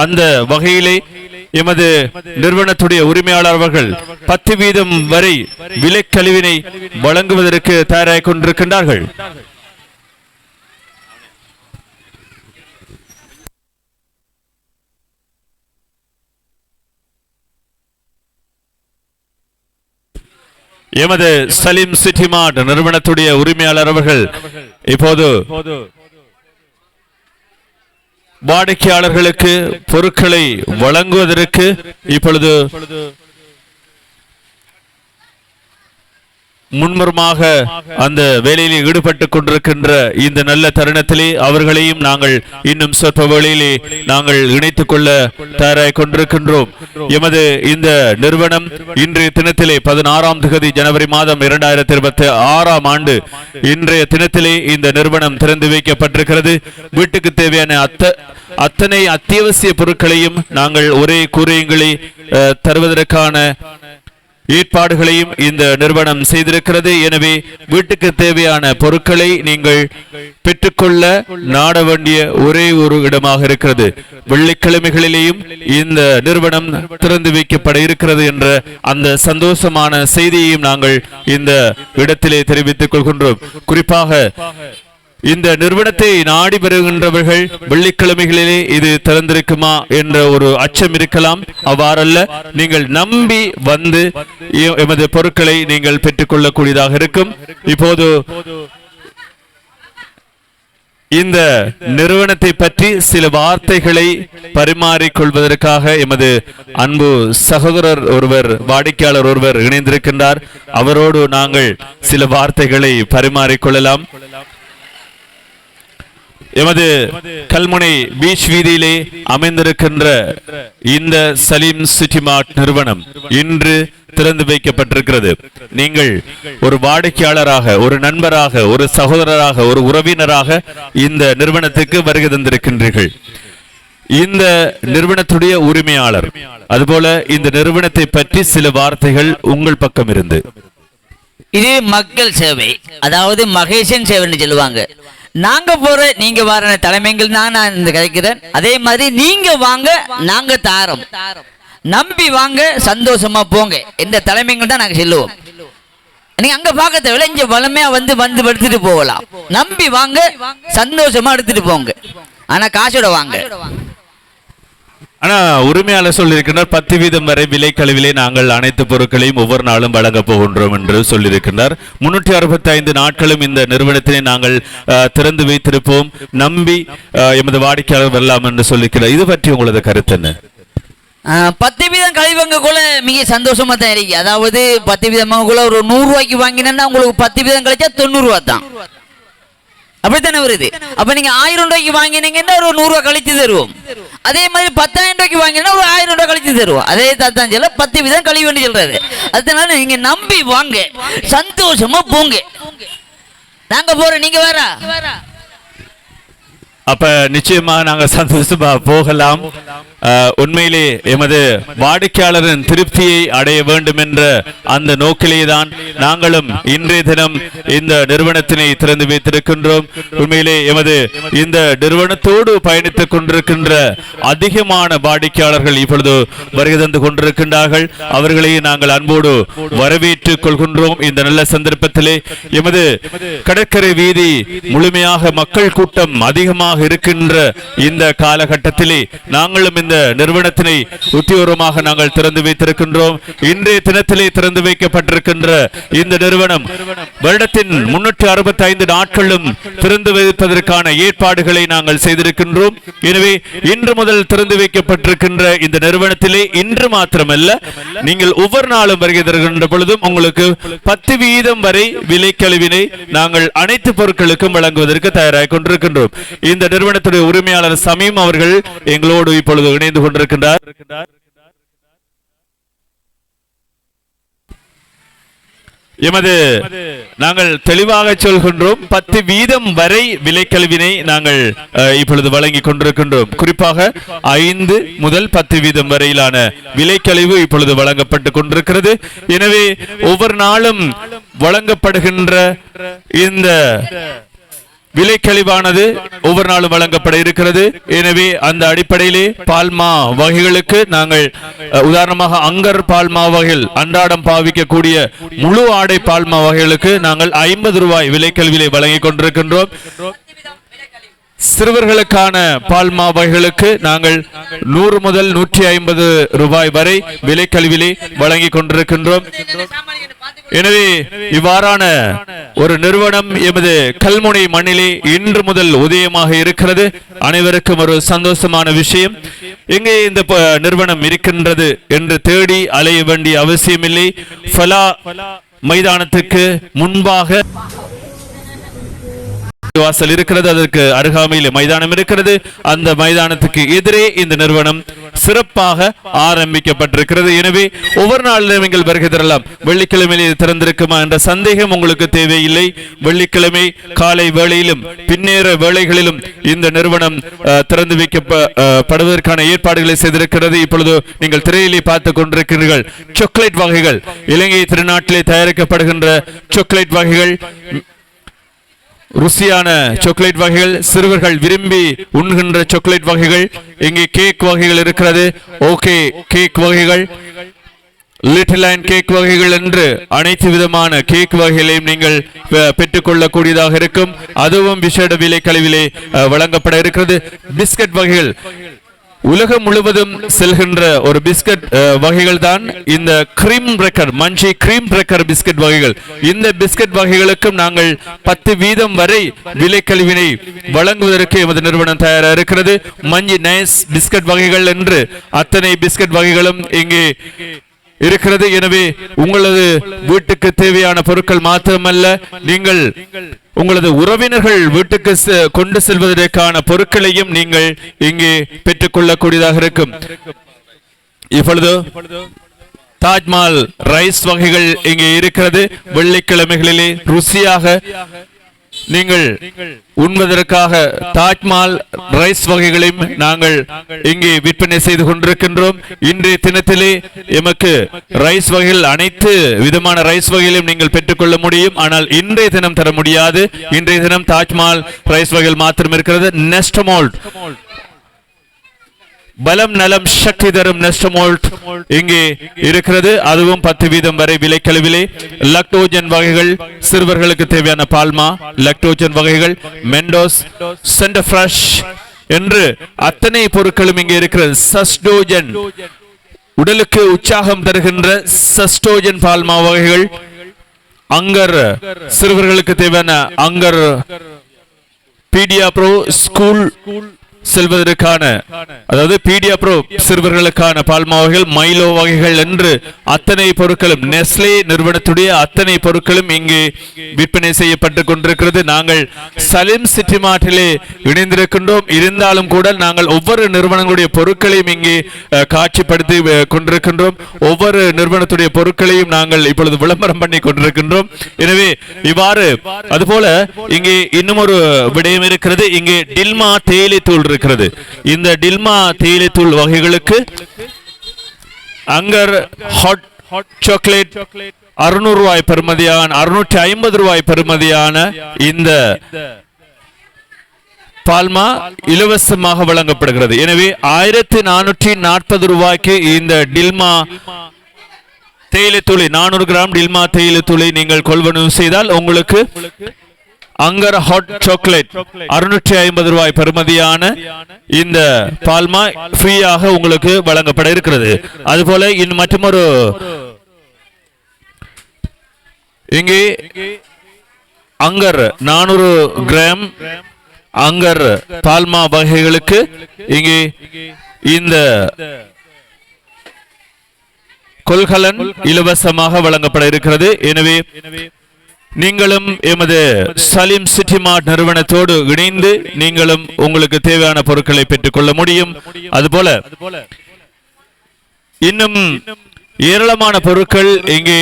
அந்த வகையிலே எமது நிறுவனத்துடைய உரிமையாளர் அவர்கள் 10% வரை விலைக்கழிவினை வழங்குவதற்கு தயாராக கொண்டிருக்கின்றார்கள். எமது சலீம் சிட்டி மார்ட் நிறுவனத்துடைய உரிமையாளர் அவர்கள் இப்போது வாடிக்கையாளர்களுக்கு பொருட்களை வழங்குவதற்கு இப்பொழுது முன்முறமாக அந்த வேலையில் ஈடுபட்டுக் கொண்டிருக்கின்ற இந்த நல்ல தருணத்திலே அவர்களையும் நாங்கள் இன்னும் சொற்ப வேளையிலே நாங்கள் இணைத்துக் கொள்ள தயாராக கொண்டிருக்கின்றோம். எமது இந்த நிறுவனம் இன்றைய தினத்திலே 16ஆம் தேதி ஜனவரி மாதம் 2026ஆம் ஆண்டு இன்றைய தினத்திலே இந்த நிறுவனம் திறந்து வைக்கப்பட்டிருக்கிறது. வீட்டுக்கு தேவையான அத்தனை அத்தியாவசிய பொருட்களையும் நாங்கள் ஒரே கூரையங்களை தருவதற்கான ஏற்பாடுகளையும் இந்த நிறுவனம் செய்திருக்கிறது. எனவே வீட்டுக்கு தேவையான பொருட்களை நீங்கள் பெற்றுக்கொள்ள நாட வேண்டிய ஒரே ஒரு இடமாக இருக்கிறது. வெள்ளிக்கிழமைகளிலேயும் இந்த நிறுவனம் திறந்து வைக்கப்பட இருக்கிறது என்ற அந்த சந்தோஷமான செய்தியையும் நாங்கள் இந்த இடத்திலே தெரிவித்துக் கொள்கின்றோம். குறிப்பாக இந்த நிறுவனத்தை நாடி வருகின்றவர்கள் வெள்ளிக்கிழமைகளிலே இது திறந்திருக்குமா என்ற ஒரு அச்சம் இருக்கலாம். அவ்வாறல்ல, நீங்கள் நம்பி வந்து எமது பொருட்களை நீங்கள் பெற்றுக்கொள்ளக்கூடியதாக இருக்கும். இப்போது இந்த நிறுவனத்தை பற்றி சில வார்த்தைகளை பரிமாறிக்கொள்வதற்காக எமது அன்பு சகோதரர் ஒருவர் வாடிக்கையாளர் ஒருவர் இணைந்திருக்கின்றார். அவரோடு நாங்கள் சில வார்த்தைகளை பரிமாறிக்கொள்ளலாம். எமது கல்முனை பீச் வீதியிலே அமைந்திருக்கின்ற இந்த சலீம் சிட்டி மார்ட் நிறுவனம் இன்று திறந்து வைக்கப்பட்டிருக்கிறது. நீங்கள் ஒரு வாடிக்கையாளராக, ஒரு நண்பராக, ஒரு சகோதரராக, ஒரு உறவினராக இந்த நிறுவனத்துக்கு வருகை தந்திருக்கின்றீர்கள். இந்த நிறுவனத்துடைய உரிமையாளர், அதுபோல இந்த நிறுவனத்தை பற்றி சில வார்த்தைகள் உங்கள் பக்கம் இருந்து. இது மக்கள் சேவை, அதாவது மகேசன் சேவைன்னு சொல்லுவாங்க. நாங்க போற நீங்க வர தலைமைகள் நான் இந்த கிடைக்கிறேன். அதே மாதிரி நீங்க வாங்க, நாங்க தாரோம். நம்பி வாங்க, சந்தோஷமா போங்க. இந்த தலைமைகள் தான் நாங்க சொல்லுவோம். நீங்க அங்க பார்க்க தேவையில்ல, இங்க வளமையா வந்து எடுத்துட்டு போகலாம். நம்பி வாங்க, சந்தோஷமா எடுத்துட்டு போங்க. ஆனா காசோட வாங்க. ஆனா உரிமையாளர் சொல்லியிருக்கிறார் 10% வரை விலைக்கழிவிலே நாங்கள் அனைத்து பொருட்களையும் ஒவ்வொரு நாளும் வழங்க போகின்றோம் என்று சொல்லியிருக்கிறார். 365 நாட்களும் இந்த நிறுவனத்தினை நாங்கள் திறந்து வைத்திருப்போம். நம்பி எமது வாடிக்கையாளர் வரலாம் என்று சொல்லியிருக்கிறார். இது பற்றி உங்களது கருத்து என்ன? 10% கழிவங்க கூட மிக சந்தோஷமா தான் இருக்கு. அதாவது 10% கூட ஒரு 100 ரூபாய்க்கு வாங்கினா உங்களுக்கு 10% கழிச்சா 90 ரூபா தான். அப்படித்தானே வருது. அப்ப நீங்க 1000 ரூபாய்க்கு வாங்கினீங்கன்னா ஒரு 100 ரூபாய் கழிச்சு தருவோம். அதே மாதிரி 10,000 ரூபாய்க்கு வாங்கினா ஒரு 1000 ரூபாய் கழிச்சு தருவோம். அதே தான் சொல்ல 10 வீதம் கழிவுன்னு சொல்றாரு. அதனால நீங்க நம்பி வாங்க, சந்தோஷமா போங்க. நாங்க போறோம், நீங்க வேற. அப்ப நிச்சயமா நாங்க சந்தோஷமா போகலாம். உண்மையிலே எமது வாடிக்கையாளரின் திருப்தியை அடைய வேண்டும் என்ற அந்த நோக்கிலே தான் நாங்களும் இன்றைய தினம் இந்த நிறுவனத்தினை திறந்து வைத்திருக்கின்றோம். உண்மையிலே எமது இந்த நிறுவனத்தோடு பயணித்துக் கொண்டிருக்கின்ற அதிகமான வாடிக்கையாளர்கள் இப்பொழுது வருகை தந்து கொண்டிருக்கின்றார்கள். அவர்களை நாங்கள் அன்போடு வரவேற்றுக் கொள்கின்றோம். இந்த நல்ல சந்தர்ப்பத்திலே எமது கடற்கரை வீதி முழுமையாக மக்கள் கூட்டம் அதிகமாக இருக்கின்ற இந்த காலகட்டத்திலே நாங்களும் இந்த நிறுவனத்தினை உத்தியோகமாக நாங்கள் திறந்து வைத்திருக்கின்றோம். இன்றைய தினத்திலே திறந்து வைக்கப்பட்டிருக்கின்ற இந்த நிறுவனம் வருடத்தின் 365 நாட்களும் திறந்து வைப்பதற்கான ஏற்பாடுகளை நாங்கள் செய்திருக்கின்றோம். எனவே இன்று முதல் திறந்து வைக்கப்பட்டிருக்கின்ற இந்த நிறுவனத்திலே இன்று மாத்திரமல்ல, நீங்கள் ஒவ்வொரு நாளும் வருகை தருகின்ற பொழுதும் உங்களுக்கு 10% வரை விலை கழிவினை நாங்கள் அனைத்து பொருட்களுக்கும் வழங்குவதற்கு தயாராக கொண்டிருக்கின்றோம். இந்த நிறுவனத்துடைய உரிமையாளர் சமீம் அவர்கள் எங்களோடு இப்பொழுது இணைந்து கொண்டிருக்கின்றார். எமது நாங்கள் தெளிவாக சொல்கின்றோம், 10% வரை விலை கழிவினை நாங்கள் இப்பொழுது வழங்கி கொண்டிருக்கின்றோம். குறிப்பாக 5 முதல் 10% வரையிலான விலை கழிவு இப்பொழுது வழங்கப்பட்டு கொண்டிருக்கிறது. எனவே ஒவ்வொரு நாளும் வழங்கப்படுகின்ற இந்த விலை கழிவானது ஒவ்வொரு நாளும் வழங்கப்பட இருக்கிறது. எனவே அந்த அடிப்படையிலே பால்மா வகைகளுக்கு நாங்கள் உதாரணமாக அங்கர் பால்மா வகைகள் அன்றாடம் பாவிக்கக்கூடிய முழு ஆடை பால்மா வகைகளுக்கு நாங்கள் 50 ரூபாய் விலை கழிவிலை வழங்கி கொண்டிருக்கின்றோம். சிறுவர்களுக்கான பால்மா வகைகளுக்கு நாங்கள் 100 முதல் 150 ரூபாய் வரை விலை கழிவிலை வழங்கி கொண்டிருக்கின்றோம். எனவே இவ்வாறான ஒரு நிறுவனம் எமது கல்முனை மண்ணிலே இன்று முதல் உதயமாக இருக்கிறது. அனைவருக்கும் ஒரு சந்தோஷமான விஷயம். எங்கே இந்த நிறுவனம் இருக்கின்றது என்று தேடி அலைய வேண்டிய அவசியமில்லை. ஃபலா மைதானத்துக்கு முன்பாக வாசல் இருக்கிறது. அதற்கு அருகாமையில் மைதானம் இருக்கிறது. அந்த மைதானத்துக்கு எதிரே இந்த நிறுவனம் சிறப்பாக ஆரம்பிக்கப்பட்டிருக்கிறது. எனவே ஒவ்வொரு நாளிலும் நீங்கள் வருகை தரலாம். வெள்ளிக்கிழமையில் திறந்திருக்குமா என்ற சந்தேகம் உங்களுக்கு தேவையில்லை. வெள்ளிக்கிழமை காலை வேளையிலும் பின்னேற வேளைகளிலும் இந்த நிறுவனம் திறந்து வைக்கப்படுவதற்கான ஏற்பாடுகளை செய்திருக்கிறது. இப்பொழுது நீங்கள் திரையிலே பார்த்துக் கொண்டிருக்கிறீர்கள். சாக்லேட் வகைகள், இலங்கை திருநாட்டிலே தயாரிக்கப்படுகின்ற சாக்லேட் வகைகள், ருசியான சாக்லேட் வகைகள், சிறுவர்கள் விரும்பி உண்கின்ற சாக்லேட் வகைகள், இங்கே கேக் வகைகள் இருக்கிறது. ஓகே கேக் வகைகள், லிட்டில் லைன் கேக் வகைகள் என்று அனைத்து விதமான கேக் வகைகளையும் நீங்கள் பெற்றுக்கொள்ளக்கூடியதாக இருக்கும். அதுவும் விசேட விலை கழிவிலே வழங்கப்பட இருக்கிறது. பிஸ்கட் வகைகள், உலகம் முழுவதும் செல்கின்ற ஒரு பிஸ்கட் வகைகள் தான் இந்த கிரீம் பிரேக்கர், மஞ்சி கிரீம் பிரேக்கர் பிஸ்கட் வகைகள். இந்த பிஸ்கட் வகைகளுக்கும் நாங்கள் 10% வரை விலை கழிவினை வழங்குவதற்கு எமது நிறுவனம் தயாராக இருக்கிறது. மஞ்சி நைஸ் பிஸ்கட் வகைகள் என்று அத்தனை பிஸ்கட் வகைகளும் இங்கே இருக்கிறது. எனவே உங்களது வீட்டுக்கு தேவையான பொருட்கள் மாத்திரமல்ல, நீங்கள் உங்களது உறவினர்கள் வீட்டுக்கு கொண்டு செல்வதற்கான பொருட்களையும் நீங்கள் இங்கே பெற்றுக்கொள்ளக்கூடியதாக இருக்கும். இப்பொழுது தாஜ்மஹால் ரைஸ் வகைகள் இங்கே இருக்கிறது. வெள்ளிக்கிழமைகளிலே ருசியாக நீங்கள் உண்பதற்காக தாஜ்மஹால் ரைஸ் வகைகளையும் நாங்கள் இங்கே விற்பனை செய்து கொண்டிருக்கின்றோம். இன்றைய தினத்திலே எமக்கு ரைஸ் வகைகள் அனைத்து விதமான ரைஸ் வகைகளையும் நீங்கள் பெற்றுக்கொள்ள முடியும். ஆனால் இன்றைய தினம் தர முடியாது. இன்றைய தினம் தாஜ்மஹால் ரைஸ் வகைகள் மாத்திரம் இருக்கிறது. நெஸ்டமோல்ட், பலம் நலம் சக்தி தரும் நெஸ்டமோல்ட் இங்கே இருக்கிறது. அதுவும் 10% வரை விலை கழிவிலே. லக்டோஜன் வகைகள், சிறுவர்களுக்கு தேவையான பால்மா லக்டோஜன் வகைகள், மெண்டோஸ், சென்டர்ஃப்ரெஷ் என்று அத்தனை பொருட்களும் இங்கே இருக்கிறது. சஸ்டோஜன், உடலுக்கு உற்சாகம் தருகின்ற சஸ்டோஜன் பால்மா வகைகள், அங்கர், சிறுவர்களுக்கு தேவையான அங்கர், பீடியா ப்ரோ, ஸ்கூல் செல்வதற்கான, அதாவது பீடியா ப்ரோ சிறுவர்களுக்கான பால்மா வகைகள், மைலோ வகைகள் என்று அத்தனை பொருட்களும், நெஸ்லே நிறுவனத்துடைய அத்தனை பொருட்களும் இங்கே விற்பனை செய்யப்பட்டு கொண்டிருக்கிறது. நாங்கள் சலீம் சிட்டி மார்ட்டிலே இணைந்திருக்கின்றோம். இருந்தாலும் கூட நாங்கள் ஒவ்வொரு நிறுவனங்களுடைய பொருட்களையும் இங்கே காட்சிப்படுத்தி கொண்டிருக்கின்றோம். ஒவ்வொரு நிறுவனத்துடைய பொருட்களையும் நாங்கள் இப்பொழுது விளம்பரம் பண்ணி கொண்டிருக்கின்றோம். எனவே இவ்வாறு அதுபோல இங்கே இன்னும் ஒரு விடயம் இருக்கிறது. இங்கே டில்மா தேயிலை தூள் இருக்கிறது. இந்த டில்மா தேயிலை தூள் வகைகளுக்கு அங்கர் ஹாட் சாக்லேட் 600 ரூபாய் பெறுமதியான, 650 ரூபாய் பெறுமதியான இந்த பால்மா இலவசமாக வழங்கப்படுகிறது. எனவே 1440 ரூபாய்க்கு இந்த டில்மா தேயிலை தூளை, 400 கிராம் டில்மா தேயிலை தூளை நீங்கள் கொள்வனவு செய்தால் உங்களுக்கு அங்கர் ஹாட் சாக்லேட் 650 ரூபாய் பெறுமதியான இந்த பால்மா ஃப்ரீயாக உங்களுக்கு வழங்கப்பட இருக்கிறது. அதுபோல இன்னும் மற்றொரு இங்கே அங்கர் 400 கிராம் அங்கர் பால்மா வகைகளுக்கு இங்கே இந்த கொள்கலன் இலவசமாக வழங்கப்பட இருக்கிறது. எனவே நீங்களும் எமது சலீம் சிட்டி மார்ட் நிறுவனத்தோடு இணைந்து நீங்களும் உங்களுக்கு தேவையான பொருட்களை பெற்றுக் கொள்ள முடியும். அதுபோல இன்னும் ஏராளமான பொருட்கள் இங்கே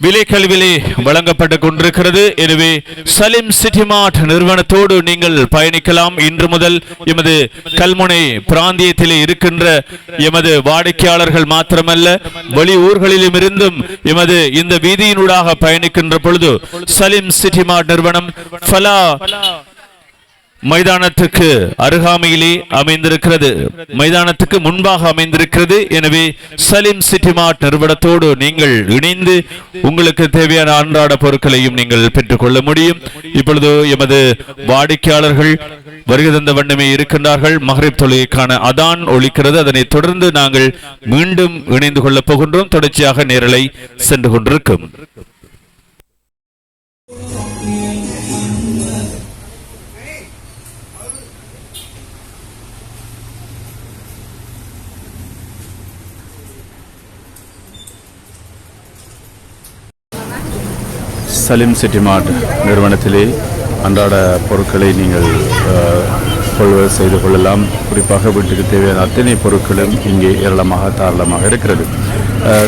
விலைக்கழிவிலே வழங்கப்பட்டு கொண்டிருக்கிறது. எனவே சலீம் சிட்டி மார்ட் நிறுவனத்தோடு நீங்கள் பயணிக்கலாம். இன்று முதல் எமது கல்முனை பிராந்தியத்திலே இருக்கின்ற எமது வாடிக்கையாளர்கள் மாத்திரமல்ல, வெளி ஊர்களிலும் இருந்தும் எமது இந்த வீதியினூடாக பயணிக்கின்ற பொழுது சலீம் சிட்டி மார்ட் நிறுவனம் ஃபலா மைதானத்துக்கு அருகாமையிலே அமைந்திருக்கிறது, மைதானத்துக்கு முன்பாக அமைந்திருக்கிறது. எனவே சலீம் சிட்டி மார்ட் நிறுவனத்தோடு நீங்கள் இணைந்து உங்களுக்கு தேவையான அன்றாட பொருட்களையும் நீங்கள் பெற்றுக்கொள்ள முடியும். இப்பொழுது எமது வாடிக்கையாளர்கள் வருகை தந்த வண்ணமே இருக்கின்றார்கள். மகரிப் தொழுகைக்கான அதான் ஒலிக்கிறது. அதனைத் தொடர்ந்து நாங்கள் மீண்டும் இணைந்து கொள்ளப் போகின்றோம். தொடர்ச்சியாக நேரலை சென்று கொண்டிருக்கும். சலீம் சிட்டி மார்ட் நிறுவனத்திலே அன்றாட பொருட்களை நீங்கள் கொள்வதை செய்து கொள்ளலாம். குறிப்பாக வீட்டுக்கு தேவையான அத்தனை பொருட்களும் இங்கே ஏராளமாக தாராளமாக இருக்கிறது.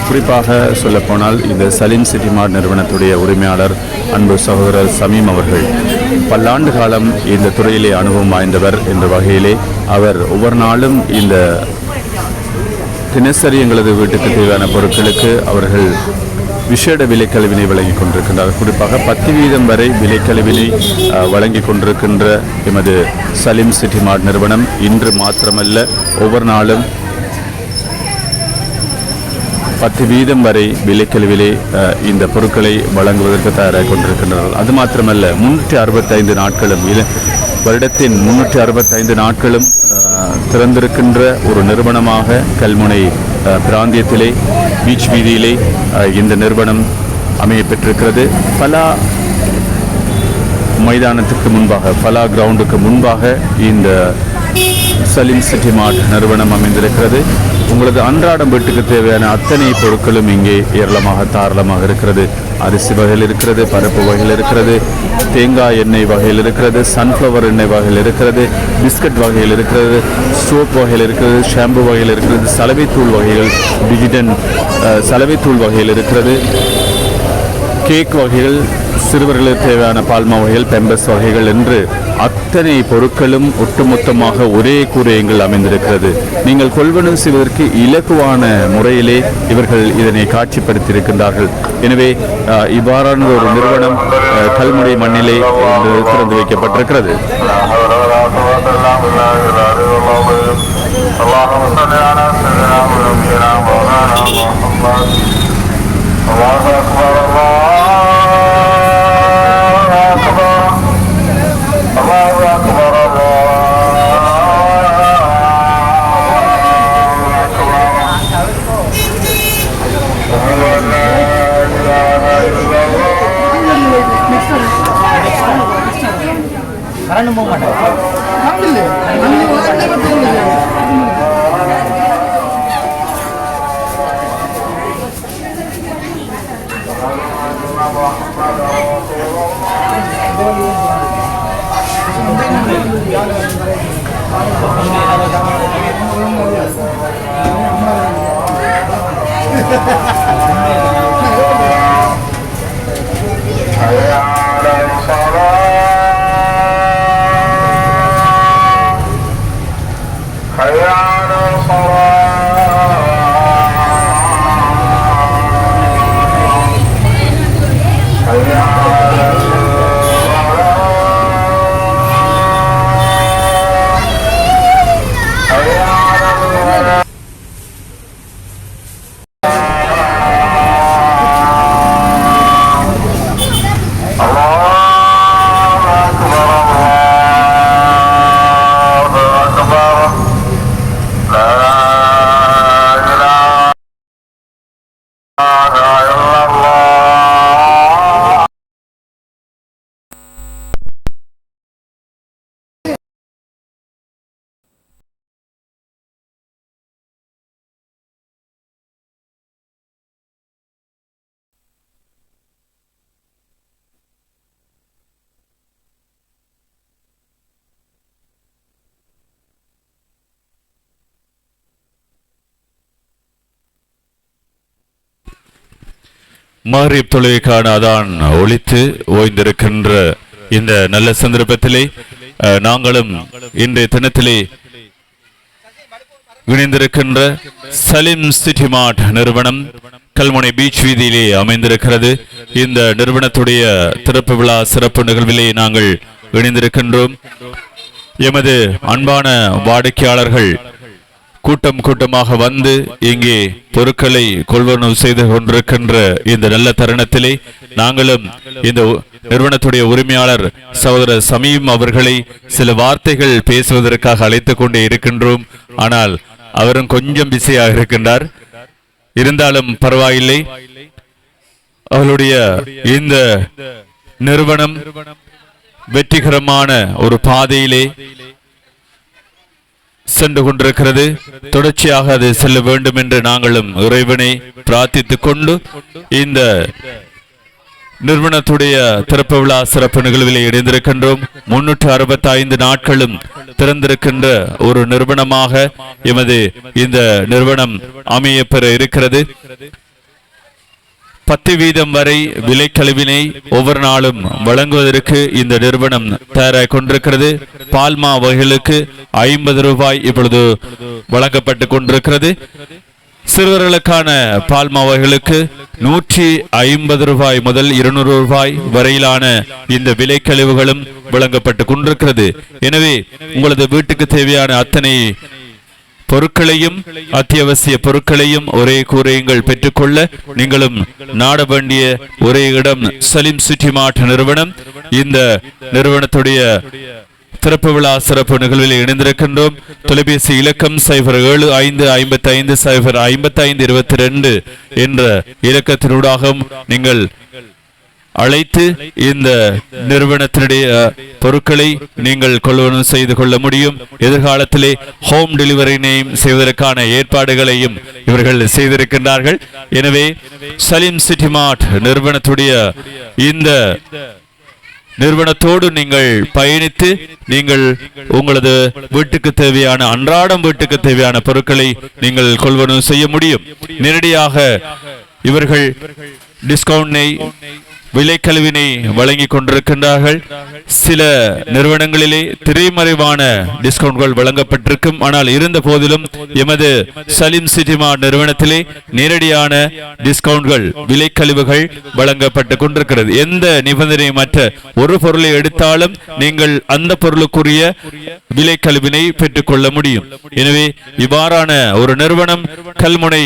குறிப்பாக சொல்லப்போனால் இந்த சலீம் சிட்டி மார்ட் நிறுவனத்துடைய உரிமையாளர் அன்பு சகோதரர் சமீம் அவர்கள் பல்லாண்டு காலம் இந்த துறையிலே அனுபவம் வாய்ந்தவர் என்ற வகையிலே அவர் ஒவ்வொரு நாளும் இந்த தினசரி எங்களது வீட்டுக்கு தேவையான பொருட்களுக்கு அவர்கள் விசேட விலைக்கழிவினை வழங்கி கொண்டிருக்கின்றார். குறிப்பாக 10% வரை விலைக்கழிவினை வழங்கி கொண்டிருக்கின்ற எமது சலீம் சிட்டி மார்ட் நிறுவனம் இன்று மாத்திரமல்ல, ஒவ்வொரு நாளும் 10% வரை விலைக்கழிவிலே இந்த பொருட்களை வழங்குவதற்கு தயாராக கொண்டிருக்கின்றார்கள். அது மாத்திரமல்ல, 365 நாட்களும் வருடத்தின் 365 நாட்களும் திறந்திருக்கின்ற ஒரு நிறுவனமாக கல்முனை பிராந்தியத்திலே பீச் வீதியிலே இந்த நிறுவனம் அமைய பெற்றிருக்கிறது. பலா மைதானத்துக்கு முன்பாக, பலா கிரவுண்டுக்கு முன்பாக இந்த சலீம் சிட்டி மார்ட் நிறுவனம் அமைந்திருக்கிறது. உங்களது அன்றாடம் வீட்டுக்கு தேவையான அத்தனை பொருட்களும் இங்கே ஏராளமாக தாராளமாக இருக்கிறது. அரிசி வகையில் இருக்கிறது, பருப்பு வகையில் இருக்கிறது, தேங்காய் எண்ணெய் வகையில் இருக்கிறது, சன்ஃப்ளவர் எண்ணெய் வகையில் இருக்கிறது, பிஸ்கட் வகையில் இருக்கிறது, சோப் வகையில் இருக்கிறது, ஷாம்பு வகையில் இருக்கிறது, சலவைத்தூள் வகைகள், டிஜிடன் சலவைத்தூள் வகையில் இருக்கிறது, கேக் வகைகள், சிறுவர்களுக்கு தேவையான பால்மா வகைகள், பெம்பஸ் வகைகள் என்று அத்தனை பொருட்களும் ஒட்டுமொத்தமாக ஒரே கூரையங்கள் அமைந்திருக்கிறது. நீங்கள் கொள்வனவு செய்வதற்கு இலகுவான முறையிலே இவர்கள் இதனை காட்சிப்படுத்தியிருக்கின்றார்கள். எனவே இவ்வாறான ஒரு நிறுவனம் கல்முனை மண்ணிலே திறந்து வைக்கப்பட்டிருக்கிறது. Karena mau mana? மகரிப் தொழுகைக்கான அதான் ஒலித்து ஓய்ந்திருக்கின்ற இந்த நல்ல சந்தர்ப்பத்திலே நாங்களும் இன்றைய தினத்திலே இணைந்திருக்கின்ற சலிம் சிட்டி மார்ட் நிறுவனம் கல்முனை பீச் வீதியிலே அமைந்திருக்கிறது. இந்த நிறுவனத்துடைய திறப்பு விழா சிறப்பு நிகழ்விலே நாங்கள் இணைந்திருக்கின்றோம். எமது அன்பான வாடிக்கையாளர்கள் கூட்டம் கூட்டமாக வந்து இங்கே பொருட்களை கொள்வனவு செய்து கொண்டிருக்கின்ற இந்த நல்ல தருணத்திலே நாங்களும் இந்த நிறுவனத்துடைய உரிமையாளர் சகோதரர் சமீம் அவர்களை சில வார்த்தைகள் பேசுவதற்காக அழைத்துக் கொண்டே இருக்கின்றோம். ஆனால் அவரும் கொஞ்சம் பிஸியாக இருக்கின்றார். இருந்தாலும் பரவாயில்லை. அவருடைய இந்த நிறுவனம் வெற்றிகரமான ஒரு பாதையிலே சென்று கொண்டிருக்கிறது. தொடர்ச்சியாக அது செல்ல வேண்டும் என்று நாங்களும் இறைவனை பிரார்த்தித்துக் கொண்டு இந்த நிறுவனத்துடைய திறப்பு விழா சிறப்பு நிகழ்வில் இணைந்திருக்கின்றோம். 365 நாட்களும் திறந்திருக்கின்ற ஒரு நிறுவனமாக எமது இந்த நிறுவனம் அமையப்பெற இருக்கிறது. 10% வரை விலைக்கழிவினை ஒவ்வொரு நாளும் வழங்குவதற்கு இந்த நிறுவனம் தயாராக கொண்டிருக்கிறது. பால்மா வகைகளுக்கு 50 ரூபாய் இப்பொழுது வழங்கப்பட்டு கொண்டிருக்கிறது. சிறுவர்களுக்கான பால்மா வகைகளுக்கு 150 ரூபாய் முதல் 200 ரூபாய் வரையிலான இந்த விலைக்கழிவுகளும் வழங்கப்பட்டு கொண்டிருக்கிறது. எனவே உங்களது வீட்டுக்கு தேவையான அத்தனை பொருட்களையும் அத்தியாவசிய பொருட்களையும் ஒரே கூரையுங்கள் பெற்றுக்கொள்ள நீங்களும் நாட வேண்டிய ஒரே இடம் சலீம் சிட்டி மார்ட் நிறுவனம். இந்த நிறுவனத்துடைய திறப்பு விழா சிறப்பு நிகழ்வில் இணைந்திருக்கின்றோம். தொலைபேசி இலக்கம் 075555055522 என்ற இலக்கத்தினூடாகவும் நீங்கள் அழைத்து இந்த நிறுவனத்தினுடைய பொருட்களை நீங்கள் கொள்வனவு செய்து கொள்ள முடியும். எதிர்காலத்திலே ஹோம் டெலிவரினையும் செய்வதற்கான ஏற்பாடுகளையும் இவர்கள் செய்திருக்கின்றார்கள். எனவே சலீம் சிட்டி மார்ட் நிறுவனத்துடைய இந்த நிறுவனத்தோடு நீங்கள் பயணித்து நீங்கள் உங்களது வீட்டுக்கு தேவையான அன்றாடம் வீட்டுக்கு தேவையான பொருட்களை நீங்கள் கொள்வனவு செய்ய முடியும். நேரடியாக இவர்கள் டிஸ்கவுண்டை விலைக்கழிவினை வழங்கி கொண்டிருக்கின்றார்கள். சில நிறுவனங்களிலே திரைமறைவான டிஸ்கவுண்ட்கள் வழங்கப்பட்டிருக்கும். ஆனால் இருந்த போதிலும் எமது சலீம் சிட்டி மார்ட் நிறுவனத்திலே நேரடியான டிஸ்கவுண்ட்கள் விலைக்கழிவுகள் வழங்கப்பட்டு கொண்டிருக்கிறது. எந்த நிபந்தனையுமற்ற ஒரு பொருளை எடுத்தாலும் நீங்கள் அந்த பொருளுக்குரிய விலைக்கழிவினை பெற்றுக்கொள்ள முடியும். எனவே இவ்வாறான ஒரு நிறுவனம் கல்முனை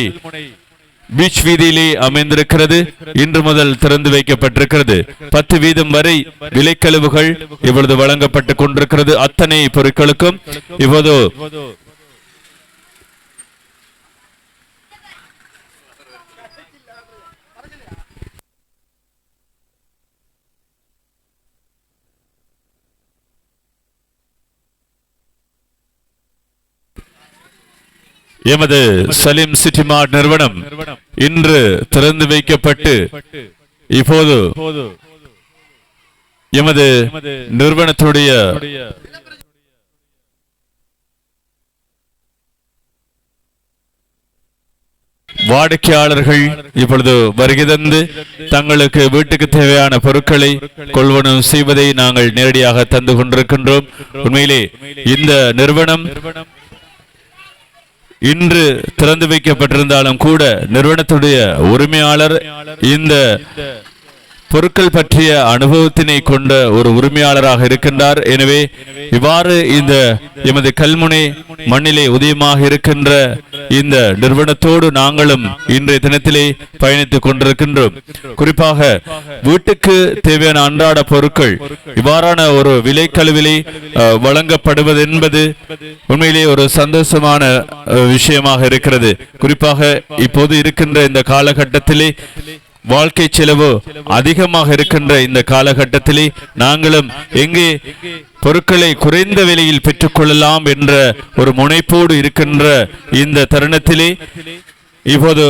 பீச் வீதியிலே அமைந்திருக்கிறது. இன்று முதல் திறந்து வைக்கப்பட்டிருக்கிறது. 10% வரை விலைக்கழிவுகள் இப்பொழுது வழங்கப்பட்டு கொண்டிருக்கிறது. அத்தனை பொருட்களுக்கும் இப்போது எமது சலீம் சிட்டி மார்ட் நிறுவனம் இன்று திறந்து வைக்கப்பட்டு இப்போது எமது நிறுவனத்துடைய வாடிக்கையாளர்கள் இப்பொழுது வருகை தந்து தங்களுக்கு வீட்டுக்கு தேவையான பொருட்களை கொள்வனவு செய்வதை நாங்கள் நேரடியாக தந்து கொண்டிருக்கின்றோம். உண்மையிலே இந்த நிறுவனம் இன்று திறந்து வைக்கப்பட்டிருந்தாலும் கூட நிறுவனத்துடைய உரிமையாளர் இந்த பொருட்கள் பற்றிய அனுபவத்தினை கொண்ட ஒரு உரிமையாளராக இருக்கின்றார். எனவே இவ்வாறு இந்த எமது கல்முனை மண்ணிலே உதயமாக இருக்கின்ற இந்த நிறுவனத்தோடு நாங்களும் இன்றைய தினத்திலே பயணித்துக் கொண்டிருக்கின்றோம். குறிப்பாக வீட்டுக்கு தேவையான அன்றாட பொருட்கள் இவ்வாறான ஒரு விலைக்கழிவிலே வழங்கப்படுவது என்பது உண்மையிலே ஒரு சந்தோஷமான விஷயமாக இருக்கிறது. குறிப்பாக இப்போது இருக்கின்ற இந்த காலகட்டத்திலே வாழ்க்கை செலவு அதிகமாக இருக்கின்ற இந்த காலகட்டத்திலே நாங்களும் எங்கே பொருட்களை குறைந்த விலையில் பெற்றுக்கொள்ளலாம் என்ற ஒரு முனைப்போடு இருக்கின்ற இந்த தருணத்திலே இப்போது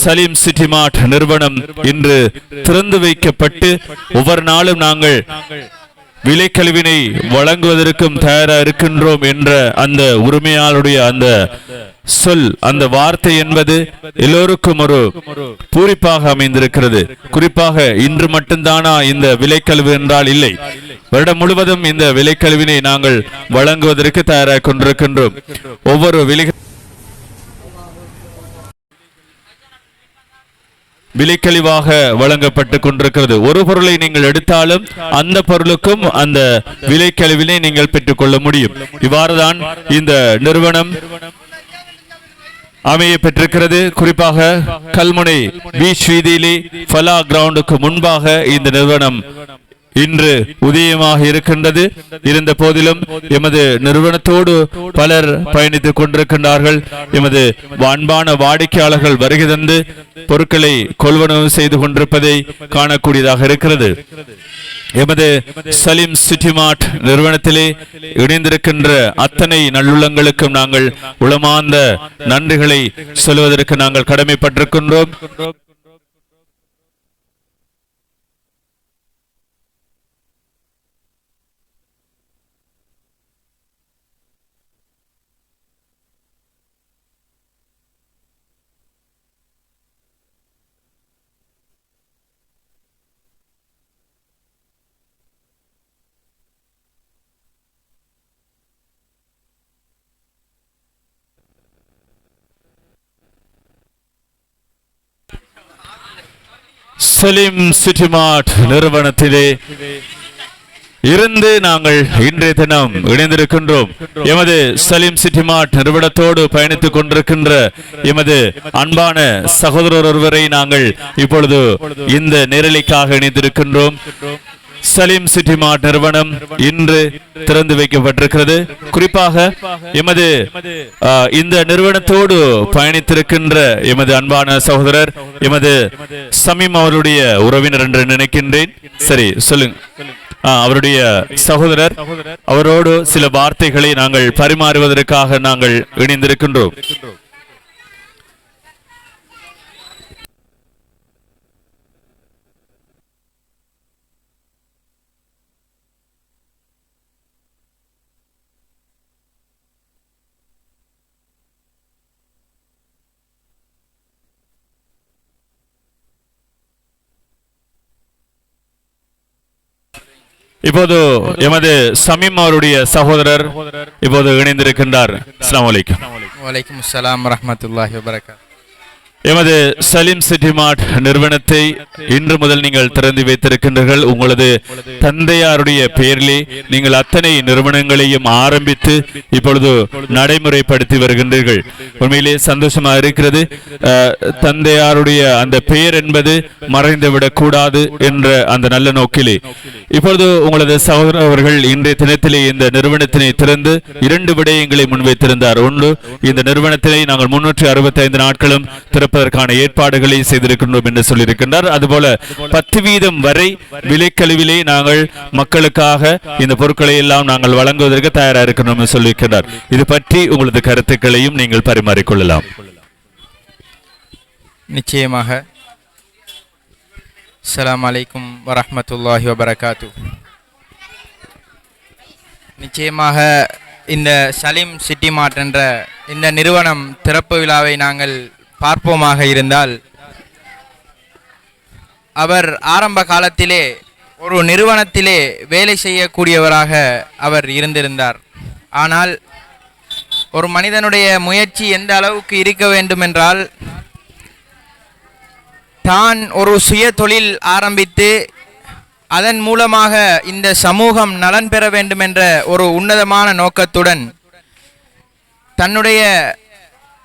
சலீம் சிட்டி மார்ட் நிறுவனம் இன்று திறந்து வைக்கப்பட்டு ஒவ்வொரு நாளும் நாங்கள் விலைக்கழிவினை வழங்குவதற்கும் தயாராக இருக்கின்றோம் என்ற அந்த உரிமையாளருடைய அந்த சொல், அந்த வார்த்தை என்பது எல்லோருக்கும் ஒரு பூரிப்பாக அமைந்திருக்கிறது. குறிப்பாக இன்று மட்டும்தானா இந்த விலைக்கழிவு என்றால் இல்லை, வருடம் முழுவதும் இந்த விலைக்கழிவினை நாங்கள் வழங்குவதற்கு தயாராக கொண்டிருக்கின்றோம். ஒவ்வொரு விலைக்கழிவாக வழங்கப்பட்டு கொண்டிருக்கிறது. ஒரு பொருளை நீங்கள் எடுத்தாலும் அந்த பொருளுக்கும் அந்த விலைக்கழிவினை நீங்கள் பெற்றுக்கொள்ள முடியும். இவ்வாறுதான் இந்த நிறுவனம் அமைய பெற்றிருக்கிறது. குறிப்பாக கல்முனை பீச் வீதியிலே ஃபலா கிரவுண்டுக்கு முன்பாக இந்த நிறுவனம் இன்று உதயமாக இருக்கின்றது. இருந்த போதிலும் எமது நிறுவனத்தோடு பலர் பயணித்துக் கொண்டிருக்கின்றார்கள். எமது அன்பான வாடிக்கையாளர்கள் வருகை தந்து பொருட்களை கொள்வனவு செய்து கொண்டிருப்பதை காணக்கூடியதாக இருக்கிறது. எமது சலீம் சிட்டி மார்ட் நிறுவனத்திலே இணைந்திருக்கின்ற அத்தனை நல்லுள்ளங்களுக்கும் நாங்கள் உளமார்ந்த நன்றிகளை சொல்வதற்கு நாங்கள் கடமைப்பட்டிருக்கின்றோம். சலீம் சிட்டி மார்ட் நிறுவனத்திலே இருந்து நாங்கள் இன்றைய தினம் இணைந்திருக்கின்றோம். எமது சலீம் சிட்டி மார்ட் நிறுவனத்தோடு பயணித்துக் கொண்டிருக்கின்ற எமது அன்பான சகோதரர் ஒருவரை நாங்கள் இப்பொழுது இந்த நேரலைக்காக இணைந்திருக்கின்றோம். சலீம் சிட்டி மார்ட் நிறுவனம் இன்று திறந்து வைக்கப்பட்டிருக்கிறது. குறிப்பாக எமது இந்த நிறுவனத்தோடு பயணித்திருக்கின்ற எமது அன்பான சகோதரர் எமது சமீம் அவருடைய உறவினர் என்று நினைக்கின்றேன். சரி, சொல்லுங்க. அவருடைய சகோதரர், அவரோடு சில வார்த்தைகளை நாங்கள் பரிமாறுவதற்காக நாங்கள் இணைந்திருக்கின்றோம். இப்போது எமது சமீம் அவருடைய சகோதரர் இப்போது இணைந்திருக்கின்றார். அஸ்ஸலாமு அலைக்கும். வலைக்கும் அஸ்ஸலாம் வரஹ்மத்துல்லாஹி வபரகாத்துஹு. எமது சலீம் சிட்டி மார்ட் நிறுவனத்தை இன்று முதல் நீங்கள் திறந்து வைத்திருக்கின்றீர்கள். உங்களது தந்தையாருடைய பெயரிலே நீங்கள் அத்தனை நிறுவனங்களையும் ஆரம்பித்து இப்பொழுது நடைமுறைப்படுத்தி வருகின்றீர்கள். உண்மையிலே சந்தோஷமாக இருக்கிறது. தந்தையாருடைய அந்த பெயர் என்பது மறைந்துவிடக் கூடாது என்ற அந்த நல்ல நோக்கிலே இப்பொழுது உங்களது சகோதரர் அவர்கள் இன்றைய தினத்திலே இந்த நிறுவனத்தினை திறந்து 2 விடயங்களை முன்வைத்திருந்தார். ஒன்று, இந்த நிறுவனத்திலே நாங்கள் 365 நாட்களும் திறப்பதற்கான ஏற்பாடுகளை செய்திருக்கின்றோம் என்று சொல்லியிருக்கின்றார். அதுபோல 10% வரை விலைக்கழிவிலே நாங்கள் மக்களுக்காக இந்த பொருட்களை எல்லாம் நாங்கள் வழங்குவதற்கு தயாராக இருக்கின்றோம் என்று சொல்லியிருக்கின்றார். இது பற்றி உங்களது கருத்துக்களையும் நீங்கள் பரிமாறிக்கொள்ளலாம். நிச்சயமாக. அஸ்ஸலாமு அலைக்கும் வரஹ்மத்துல்லாஹி வபரகாத்துஹு. நிச்சயமாக இந்த சலீம் சிட்டி மார்ட் என்ற இந்த நிறுவனம் திறப்பு விழாவை நாங்கள் பார்ப்போமாக இருந்தால், அவர் ஆரம்ப காலத்திலே ஒரு நிறுவனத்திலே வேலை செய்யக்கூடியவராக அவர் இருந்திருந்தார். ஆனால் ஒரு மனிதனுடைய முயற்சி எந்த அளவுக்கு இருக்க வேண்டும் என்றால், தான் ஒரு சுய தொழில் ஆரம்பித்து அதன் மூலமாக இந்த சமூகம் நலன் பெற வேண்டும் என்ற ஒரு உன்னதமான நோக்கத்துடன் தன்னுடைய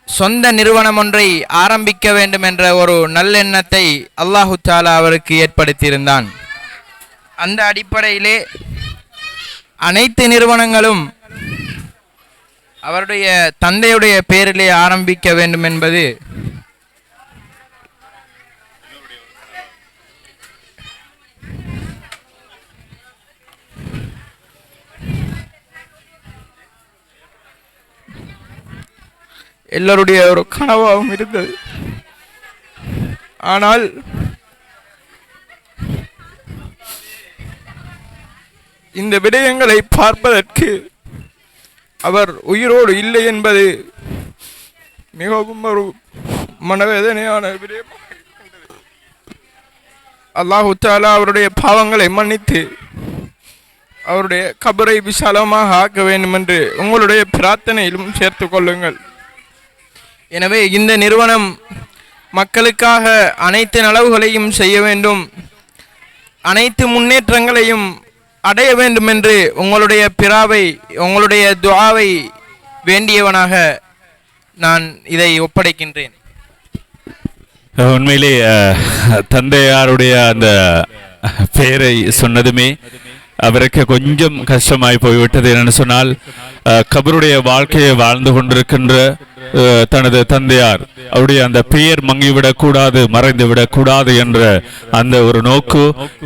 சொந்த நிறுவனம் ஒன்றை ஆரம்பிக்க வேண்டும் என்ற ஒரு நல்லெண்ணத்தை அல்லாஹு தாலா அவருக்கு ஏற்படுத்தியிருந்தான். அந்த அடிப்படையிலே அனைத்து நிறுவனங்களும் அவருடைய தந்தையுடைய பெயரிலே ஆரம்பிக்க வேண்டும் என்பது எல்லோருடைய ஒரு கனவாகவும் இருந்தது. ஆனால் இந்த விடயங்களை பார்ப்பதற்கு அவர் உயிரோடு இல்லை என்பது மிகவும் ஒரு மனவேதனையான விடயம். அல்லாஹு தஆலா அவருடைய பாவங்களை மன்னித்து அவருடைய கபரை விசாலமாக ஆக்க வேண்டும் என்று உங்களுடைய பிரார்த்தனையிலும் சேர்த்து கொள்ளுங்கள். எனவே இந்த நிறுவனம் மக்களுக்காக அனைத்து நலவுகளையும் செய்ய வேண்டும், அனைத்து முன்னேற்றங்களையும் அடைய வேண்டும் என்று உங்களுடைய பிராவை, உங்களுடைய துஆவை வேண்டியவனாக நான் இதை ஒப்படைக்கின்றேன். உண்மையிலே தந்தையாருடைய அந்த பெயரை சொன்னதுமே அவருக்கு கொஞ்சம் கஷ்டமாய் போய்விட்டது. என்னென்னு சொன்னால், கபருடைய வாழ்க்கையை வாழ்ந்து கொண்டிருக்கின்ற தனது தந்தையார் அவருடைய அந்த பெயர் மங்கிவிடக் கூடாது, மறைந்து விடக்கூடாது என்ற அந்த ஒரு நோக்கு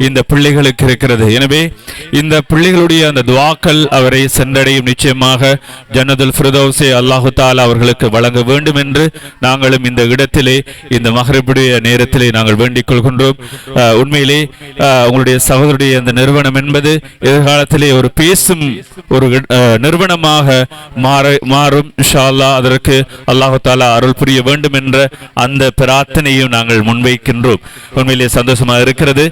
இந்த பிள்ளைகளுக்கு இருக்கிறது. எனவே இந்த பிள்ளைகளுடைய அந்த துஆக்கள் அவரை சென்றடையும். நிச்சயமாக ஜன்னத்துல் ஃபிர்தௌஸை அல்லாஹு தஆலா அவர்களுக்கு வழங்க வேண்டும் என்று நாங்களும் இந்த இடத்திலே, இந்த மக்ரிபுடைய நேரத்திலே நாங்கள் வேண்டிக் கொள்கின்றோம். உண்மையிலே உங்களுடைய சகோதரருடைய அந்த நிறுவனம் என்பது எதிர்காலத்திலே ஒரு பேசும் ஒரு நிறுவனமாக மாறும் இன்ஷா அல்லாஹ். அதற்கு அல்லாஹு தஆலா அருள் புரிய வேண்டும் என்ற அந்த பிரார்த்தனையும் நாங்கள் முன்வைக்கின்றோம். உண்மையிலே சந்தோஷமாக இருக்கிறது.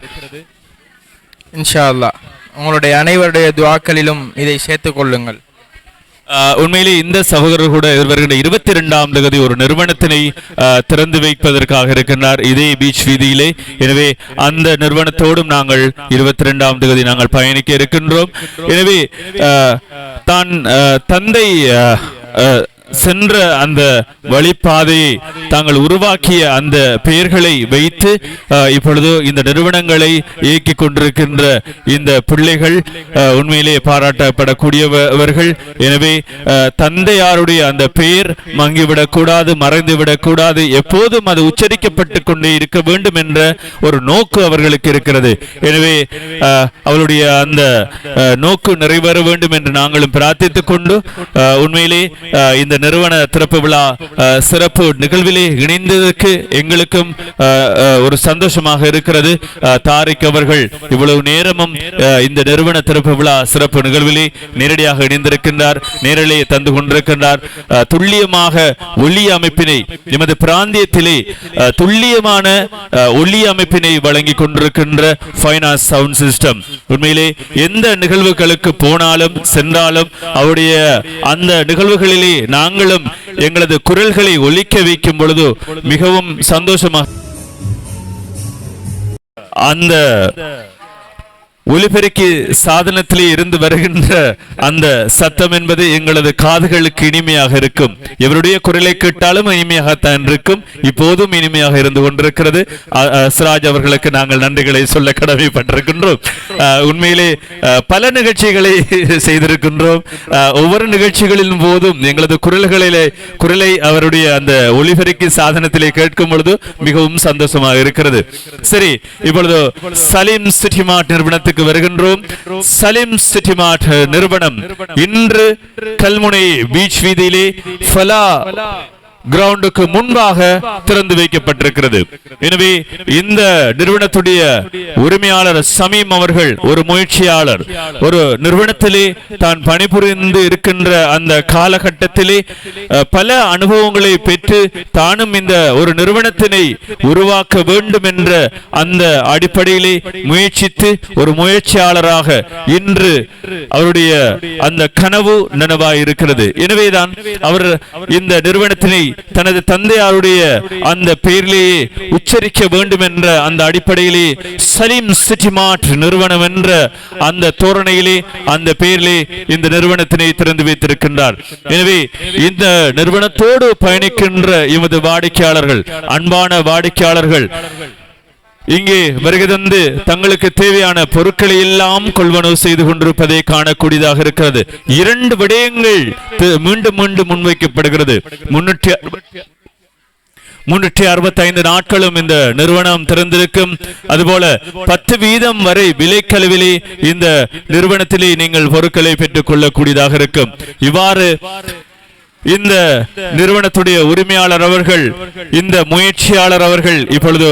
இன்ஷா அல்லாஹ் உங்களுடைய அனைவருடைய துஆக்களிலும் இதை சேர்த்துக் கொள்ளுங்கள். உண்மையிலே இந்த சகோதரர் கூட வருகின்ற 22ஆம் தேதி ஒரு நிறுவனத்தினை திறந்து வைப்பதற்காக இருக்கின்றார் இதே பீச் வீதியிலே. எனவே அந்த நிறுவனத்தோடும் நாங்கள் 22ஆம் தேதி நாங்கள் பயணிக்க இருக்கின்றோம். எனவே தான் தந்தை சென்ற அந்த வழிபாதையை தாங்கள் உருவாக்கிய அந்த பெயர்களை வைத்து இப்பொழுது இந்த நிறுவனங்களை இயக்கிக் கொண்டிருக்கின்ற இந்த பிள்ளைகள் உண்மையிலே பாராட்டப்படக்கூடியவர்கள். எனவே தந்தையாருடைய அந்த பெயர் மங்கிவிடக்கூடாது, மறைந்துவிடக்கூடாது, எப்போதும் அது உச்சரிக்கப்பட்டு கொண்டே இருக்க வேண்டும் என்ற ஒரு நோக்கு அவர்களுக்கு இருக்கிறது. எனவே அவருடைய அந்த நோக்கு நிறைவேற வேண்டும் என்று நாங்களும் பிரார்த்தித்துக் கொண்டு உண்மையிலே இந்த நிறுவன திறப்பு விழா சிறப்பு நிகழ்விலே இணைந்ததற்கு எங்களுக்கும் ஒரு சந்தோஷமாக இருக்கிறது. தாரிக் அவர்கள் இவ்வளவு நேரமும் இந்த நிறுவன திறப்பு விழா சிறப்பு நிகழ்விலே நேரடியாக இணைந்திருக்கின்றார், நேரிலே தந்து கொண்டிருக்கின்றார். துல்லியமாக ஒலி அமைப்பினை எமது பிராந்தியத்திலே துல்லியமான ஒலி அமைப்பினை வழங்கி கொண்டிருக்கின்ற ஃபைனான்ஸ் சவுண்ட் சிஸ்டம். உண்மையிலே எந்த நிகழ்வுகளுக்கு போனாலும் சென்றாலும் அவருடைய அந்த நிகழ்வுகளிலே நாங்களும் எங்களது குரல்களை ஒலிக்க வைக்கும் பொழுது மிகவும் சந்தோஷமாக அந்த ஒலிபெருக்கி சாதனத்திலே இருந்து வருகின்ற அந்த சத்தம் என்பது எங்களது காதுகளுக்கு இனிமையாக இருக்கும். இவருடைய குரலை கேட்டாலும் இனிமையாகத்தான் இருக்கும். இப்போதும் இனிமையாக இருந்து கொண்டிருக்கிறது. சிராஜ் அவர்களுக்கு நாங்கள் நன்றிகளை சொல்ல கடமைப்பட்டிருக்கின்றோம். உண்மையிலே பல நிகழ்ச்சிகளை செய்திருக்கின்றோம். ஒவ்வொரு நிகழ்ச்சிகளின் போதும் எங்களது குரலை அவருடைய அந்த ஒலிபெருக்கி சாதனத்திலே கேட்கும் பொழுது மிகவும் சந்தோஷமாக இருக்கிறது. சரி, இப்பொழுது சலீம் சிட்டி மார்ட் நிறுவனத்துக்கு வருகின்றோம். சலீம் சிட்டி மார்ட் நிறுவனம் இன்று கல்முனை பீச் வீதியிலே ஃபலா கிரவுண்டுக்கு முன்பாக திறந்து வைக்கப்பட்டிருக்கிறது. எனவே இந்த நிறுவனத்துடைய உரிமையாளர் சமீம் அவர்கள் ஒரு முயற்சியாளர். ஒரு நிறுவனத்திலே தான் பணிபுரிந்து இருக்கின்ற அந்த காலகட்டத்திலே பல அனுபவங்களை பெற்று தானும் இந்த ஒரு நிறுவனத்தினை உருவாக்க வேண்டும் என்ற அந்த அடிப்படையிலே முயற்சித்து ஒரு முயற்சியாளராக இன்று அவருடைய அந்த கனவு நனவாய் இருக்கிறது. எனவேதான் அவர் இந்த நிறுவனத்தினை தனது தந்தையாருடைய அந்த பெயரிலேயே உச்சரிக்க வேண்டும் என்ற அந்த அடிப்படையிலே சலீம் சிட்டி மார்ட் நிறுவனம் என்ற அந்த தோரணையிலே அந்த பெயரிலே இந்த நிறுவனத்தினை திறந்து வைத்திருக்கின்றார். எனவே இந்த நிறுவனத்தோடு பயணிக்கின்ற எமது வாடிக்கையாளர்கள், அன்பான வாடிக்கையாளர்கள் இங்கே வருகை தந்து தங்களுக்கு தேவையான பொருட்களை எல்லாம் கொள்வனவு செய்து கொண்டிருப்பதை காணக்கூடியதாக இருக்கிறது. 2 விடயங்கள் மீண்டும் மீண்டும் முன்வைக்கப்படுகிறது. 365 நாட்களும் இந்த நிறுவனம் திறந்திருக்கும். அதுபோல 10% வரை விலைக்கழிவிலே இந்த நிறுவனத்திலே நீங்கள் பொருட்களை பெற்றுக் கொள்ளக்கூடியதாக இருக்கும். இவ்வாறு இந்த நிறுவனத்துடைய உரிமையாளர் அவர்கள், இந்த முயற்சியாளர் அவர்கள் இப்பொழுது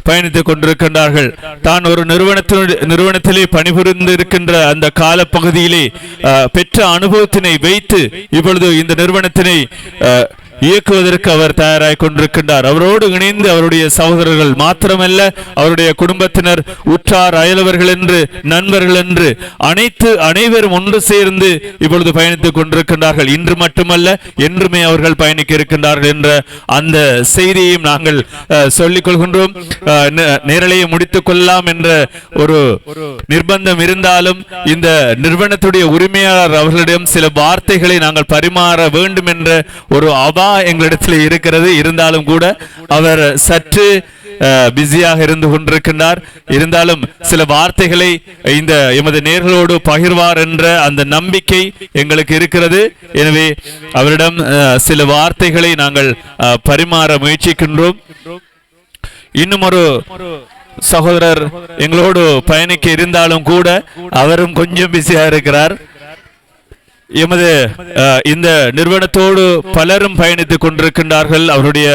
பயணித்துக் கொண்டிருக்கின்றார்கள். தான் ஒரு நிறுவனத்திலே பணிபுரிந்து இருக்கின்ற அந்த காலப்பகுதியிலே பெற்ற அனுபவத்தினை வைத்து இப்பொழுது இந்த நிறுவனத்தினை இயக்குவதற்கு அவர் தயாராக கொண்டிருக்கின்றார். அவரோடு இணைந்து அவருடைய சகோதரர்கள் மாத்திரமல்ல, அவருடைய குடும்பத்தினர், உற்றார், அயலவர்கள் என்று, நண்பர்கள் என்று அனைவரும் ஒன்று சேர்ந்து இப்பொழுது பயணித்துக் கொண்டிருக்கின்றார்கள். இன்று மட்டுமல்ல, என்றுமே அவர்கள் பயணிக்க இருக்கின்றார்கள் என்ற அந்த செய்தியையும் நாங்கள் சொல்லிக் கொள்கின்றோம். நேரலையை முடித்துக் கொள்ளலாம் என்ற ஒரு நிர்பந்தம் இருந்தாலும் இந்த நிறுவனத்துடைய உரிமையாளர் அவர்களிடம் சில வார்த்தைகளை நாங்கள் பரிமாற வேண்டும் என்ற ஒரு எங்களிடத்தில் இருக்கிறது. இருந்தாலும் கூட அவர் சற்று பிஸியாக இருந்து கொண்டிருக்கின்றார். இருந்தாலும் சில வார்த்தைகளை இந்த எமது நேர்களோடு பகிர்வார் என்ற அந்த நம்பிக்கை எங்களுக்கு இருக்கிறது. எனவே அவரிடம் சில வார்த்தைகளை நாங்கள் பரிமாற முயற்சிக்கின்றோம். இன்னும் ஒரு சகோதரர் எங்களோடு பயணிக்க இருந்தாலும் கூட அவரும் கொஞ்சம் பிஸியாக இருக்கிறார். எமது இந்த நிறுவனத்தோடு பலரும் பயணித்துக் கொண்டிருக்கின்றார்கள். அவருடைய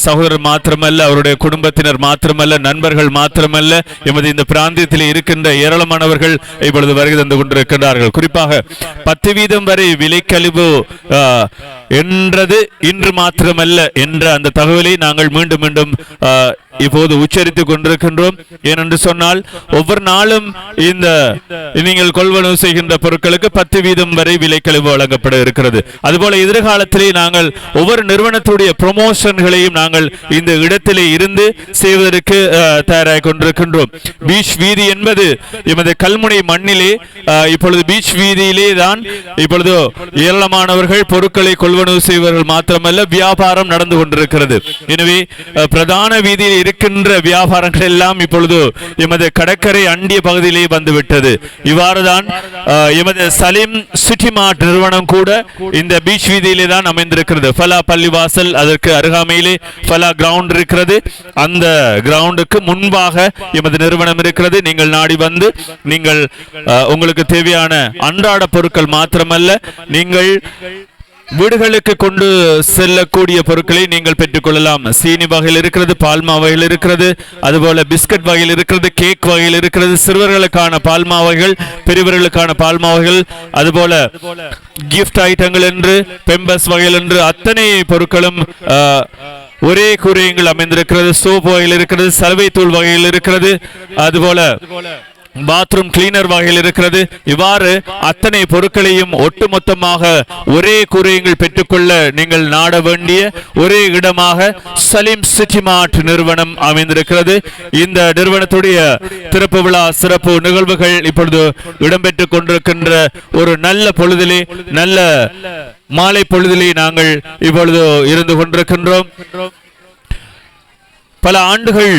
சகோதரர் மாத்திரமல்ல, அவருடைய குடும்பத்தினர் மாத்திரமல்ல, நண்பர்கள் மாத்திரமல்ல, எமது இந்த பிராந்தியத்தில் இருக்கின்ற ஏராளமானவர்கள் இப்பொழுது வருகை தந்து கொண்டிருக்கின்றார்கள். குறிப்பாக 10% வரை விலைக்கழிவு என்றது இன்று மாத்திரமல்ல என்ற அந்த தகவலை நாங்கள் மீண்டும் மீண்டும் இப்போது உச்சரித்துக் கொண்டிருக்கின்றோம். ஏனென்று சொன்னால் ஒவ்வொரு நாளும் இந்த நீங்கள் கொள்வனவு செய்கின்ற பொருட்களுக்கு 10% வரை விலைக்கழிவு வழங்கப்பட இருக்கிறது. அதுபோல எதிர்காலத்திலே நாங்கள் ஒவ்வொரு நிறுவனத்துடைய ப்ரமோஷன்களையும் நாங்கள் இந்த இடத்திலே இருந்து செய்வதற்கு தயாராக கொண்டிருக்கின்றோம். பீச் வீதி என்பது எமது கல்முனை மண்ணிலே இப்பொழுது பீச் வீதியிலே தான் இப்பொழுது ஏராளமானவர்கள் பொருட்களை கொள்வனவு செய்வர்கள் மாத்திரமல்ல வியாபாரம் நடந்து கொண்டிருக்கிறது. எனவே பிரதான வீதியில் இருக்கின்ற வியாபாரங்கள் எல்லாம் இப்பொழுது எமது கடற்கரை அண்டிய பகுதியிலே வந்துவிட்டது. இவ்வாறுதான் எமது சலீம் சிட்டி மார்ட் நிறுவனம் கூட இந்த பீச் வீதியிலே தான் அமைந்திருக்கிறது. ஃபலா பள்ளிவாசல் அதற்கு அருகாமையிலே ஃபலா கிரவுண்ட் இருக்கிறது. அந்த கிரவுண்டுக்கு முன்பாக எமது நிறுவனம் இருக்கிறது. நீங்கள் நாடி வந்து நீங்கள் உங்களுக்கு தேவையான அன்றாட பொருட்கள் மாத்திரமல்ல, நீங்கள் வீடுகளுக்கு கொண்டு செல்லக்கூடிய பொருட்களை நீங்கள் பெற்றுக் கொள்ளலாம். சீனி வகையில் இருக்கிறது, பால்மா வகையில் இருக்கிறது, அதுபோல பிஸ்கட் வகையில் இருக்கிறது, கேக் வகையில் இருக்கிறது, சிறுவர்களுக்கான பால்மா வகைகள், பெரியவர்களுக்கான பால்மா வகைகள், அதுபோல கிஃப்ட் ஐட்டங்கள் என்று பெம்பஸ் வகையில் என்று அத்தனை பொருட்களும் ஒரே கூரையங்கள் அமைந்திருக்கிறது. சோப் வகையில் இருக்கிறது, சலவை தூள் வகையில் இருக்கிறது, அதுபோல பாத்ரூம் கிளீனர் வகையில் இருக்கிறது. இவ்வாறு அத்தனை பொருட்களையும் ஒட்டுமொத்தமாக ஒரே கூரையங்கள் பெற்றுக்கொள்ள நீங்கள் நாட வேண்டிய ஒரே இடமாக சலீம் சிட்டி மார்ட் நிறுவனம் அமைந்திருக்கிறது. இந்த நிறுவனத்துடைய திறப்பு விழா சிறப்பு நிகழ்வுகள் இப்பொழுது இடம்பெற்றுக் கொண்டிருக்கின்ற ஒரு நல்ல பொழுதிலே, நல்ல மாலை பொழுதிலே நாங்கள் இப்பொழுது இருந்து கொண்டிருக்கின்றோம். பல ஆண்டுகள்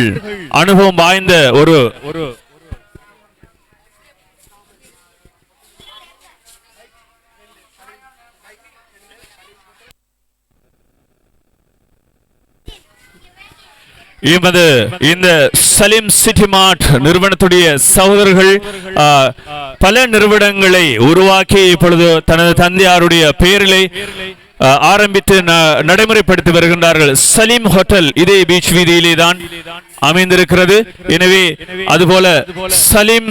அனுபவம் வாய்ந்த ஒரு இந்த சலீம் சிட்டி மார்ட் நிறுவனத்துடைய சகோதரர்கள் பல நிறுவனங்களை உருவாக்கி இப்பொழுது தனது தந்தையாருடைய பெயரிலே ஆரம்பித்து நடைமுறைப்படுத்தி வருகின்றார்கள். சலீம் ஹோட்டல் இதே பீச் வீதியிலே தான் அமைந்திருக்கிறது. எனவே அதுபோல சலீம்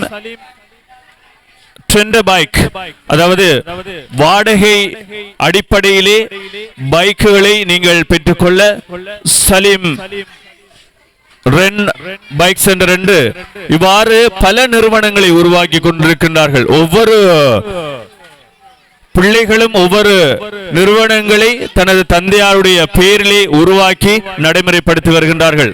ட்ரெண்டர் பைக், அதாவது வாடகை அடிப்படையிலே பைக்குகளை நீங்கள் பெற்றுக்கொள்ள சலீம் பைக் சென்டர் என்று இவ்வாறு பல நிறுவனங்களை உருவாக்கி கொண்டிருக்கின்றார்கள். ஒவ்வொரு பிள்ளைகளும் ஒவ்வொரு நிறுவனங்களை தனது தந்தையாருடைய பெயரிலே உருவாக்கி நடைமுறைப்படுத்தி வருகின்றார்கள்.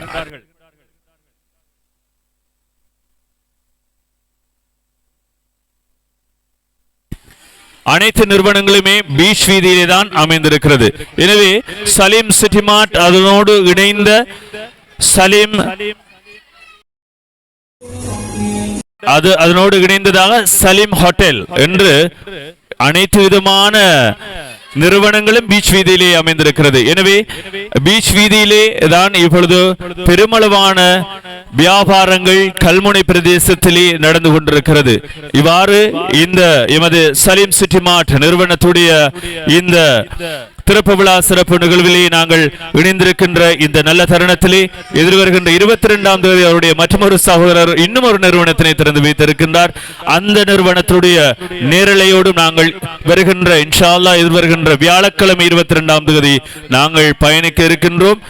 அனைத்து நிறுவனங்களுமே பீச் வீதியிலே தான் அமைந்திருக்கிறது. எனவே சலீம் சிட்டி மார்ட், அதனோடு இணைந்த சலீம் அதனோடு இணைந்ததாக சலீம் ஹோட்டல் என்று அனைத்து விதமான நிறுவனங்களும் பீச் வீதியிலே அமைந்திருக்கிறது. எனவே பீச் வீதியிலே தான் இப்பொழுது பெருமளவான வியாபாரங்கள் கல்முனை பிரதேசத்திலே நடந்து கொண்டிருக்கிறது. இவ்வாறு இந்த எமது சலீம் சிட்டி மார்ட் நிறுவனத்துடைய இந்த திறப்பு விழா சிறப்பு நிகழ்விலே நாங்கள் இணைந்திருக்கின்ற இந்த நல்ல தருணத்திலே எதிர்வருகின்ற 22ஆம் தேதி அவருடைய மற்றொரு சகோதரர் இன்னும் ஒரு நிறுவனத்தினை திறந்து வைத்திருக்கின்றார். அந்த நிறுவனத்துடைய நேரலையோடு நாங்கள் வருகின்ற இன்ஷா அல்லாஹ் எதிர்வருகின்ற வியாழக்கிழமை 22ஆம் தேதி நாங்கள் பயணிக்க இருக்கின்றோம்.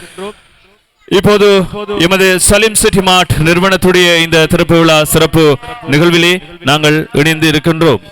இப்போது எமது சலீம் சிட்டி மார்ட் நிறுவனத்துடைய இந்த திறப்பு விழா சிறப்பு நிகழ்விலே நாங்கள் இணைந்து இருக்கின்றோம்.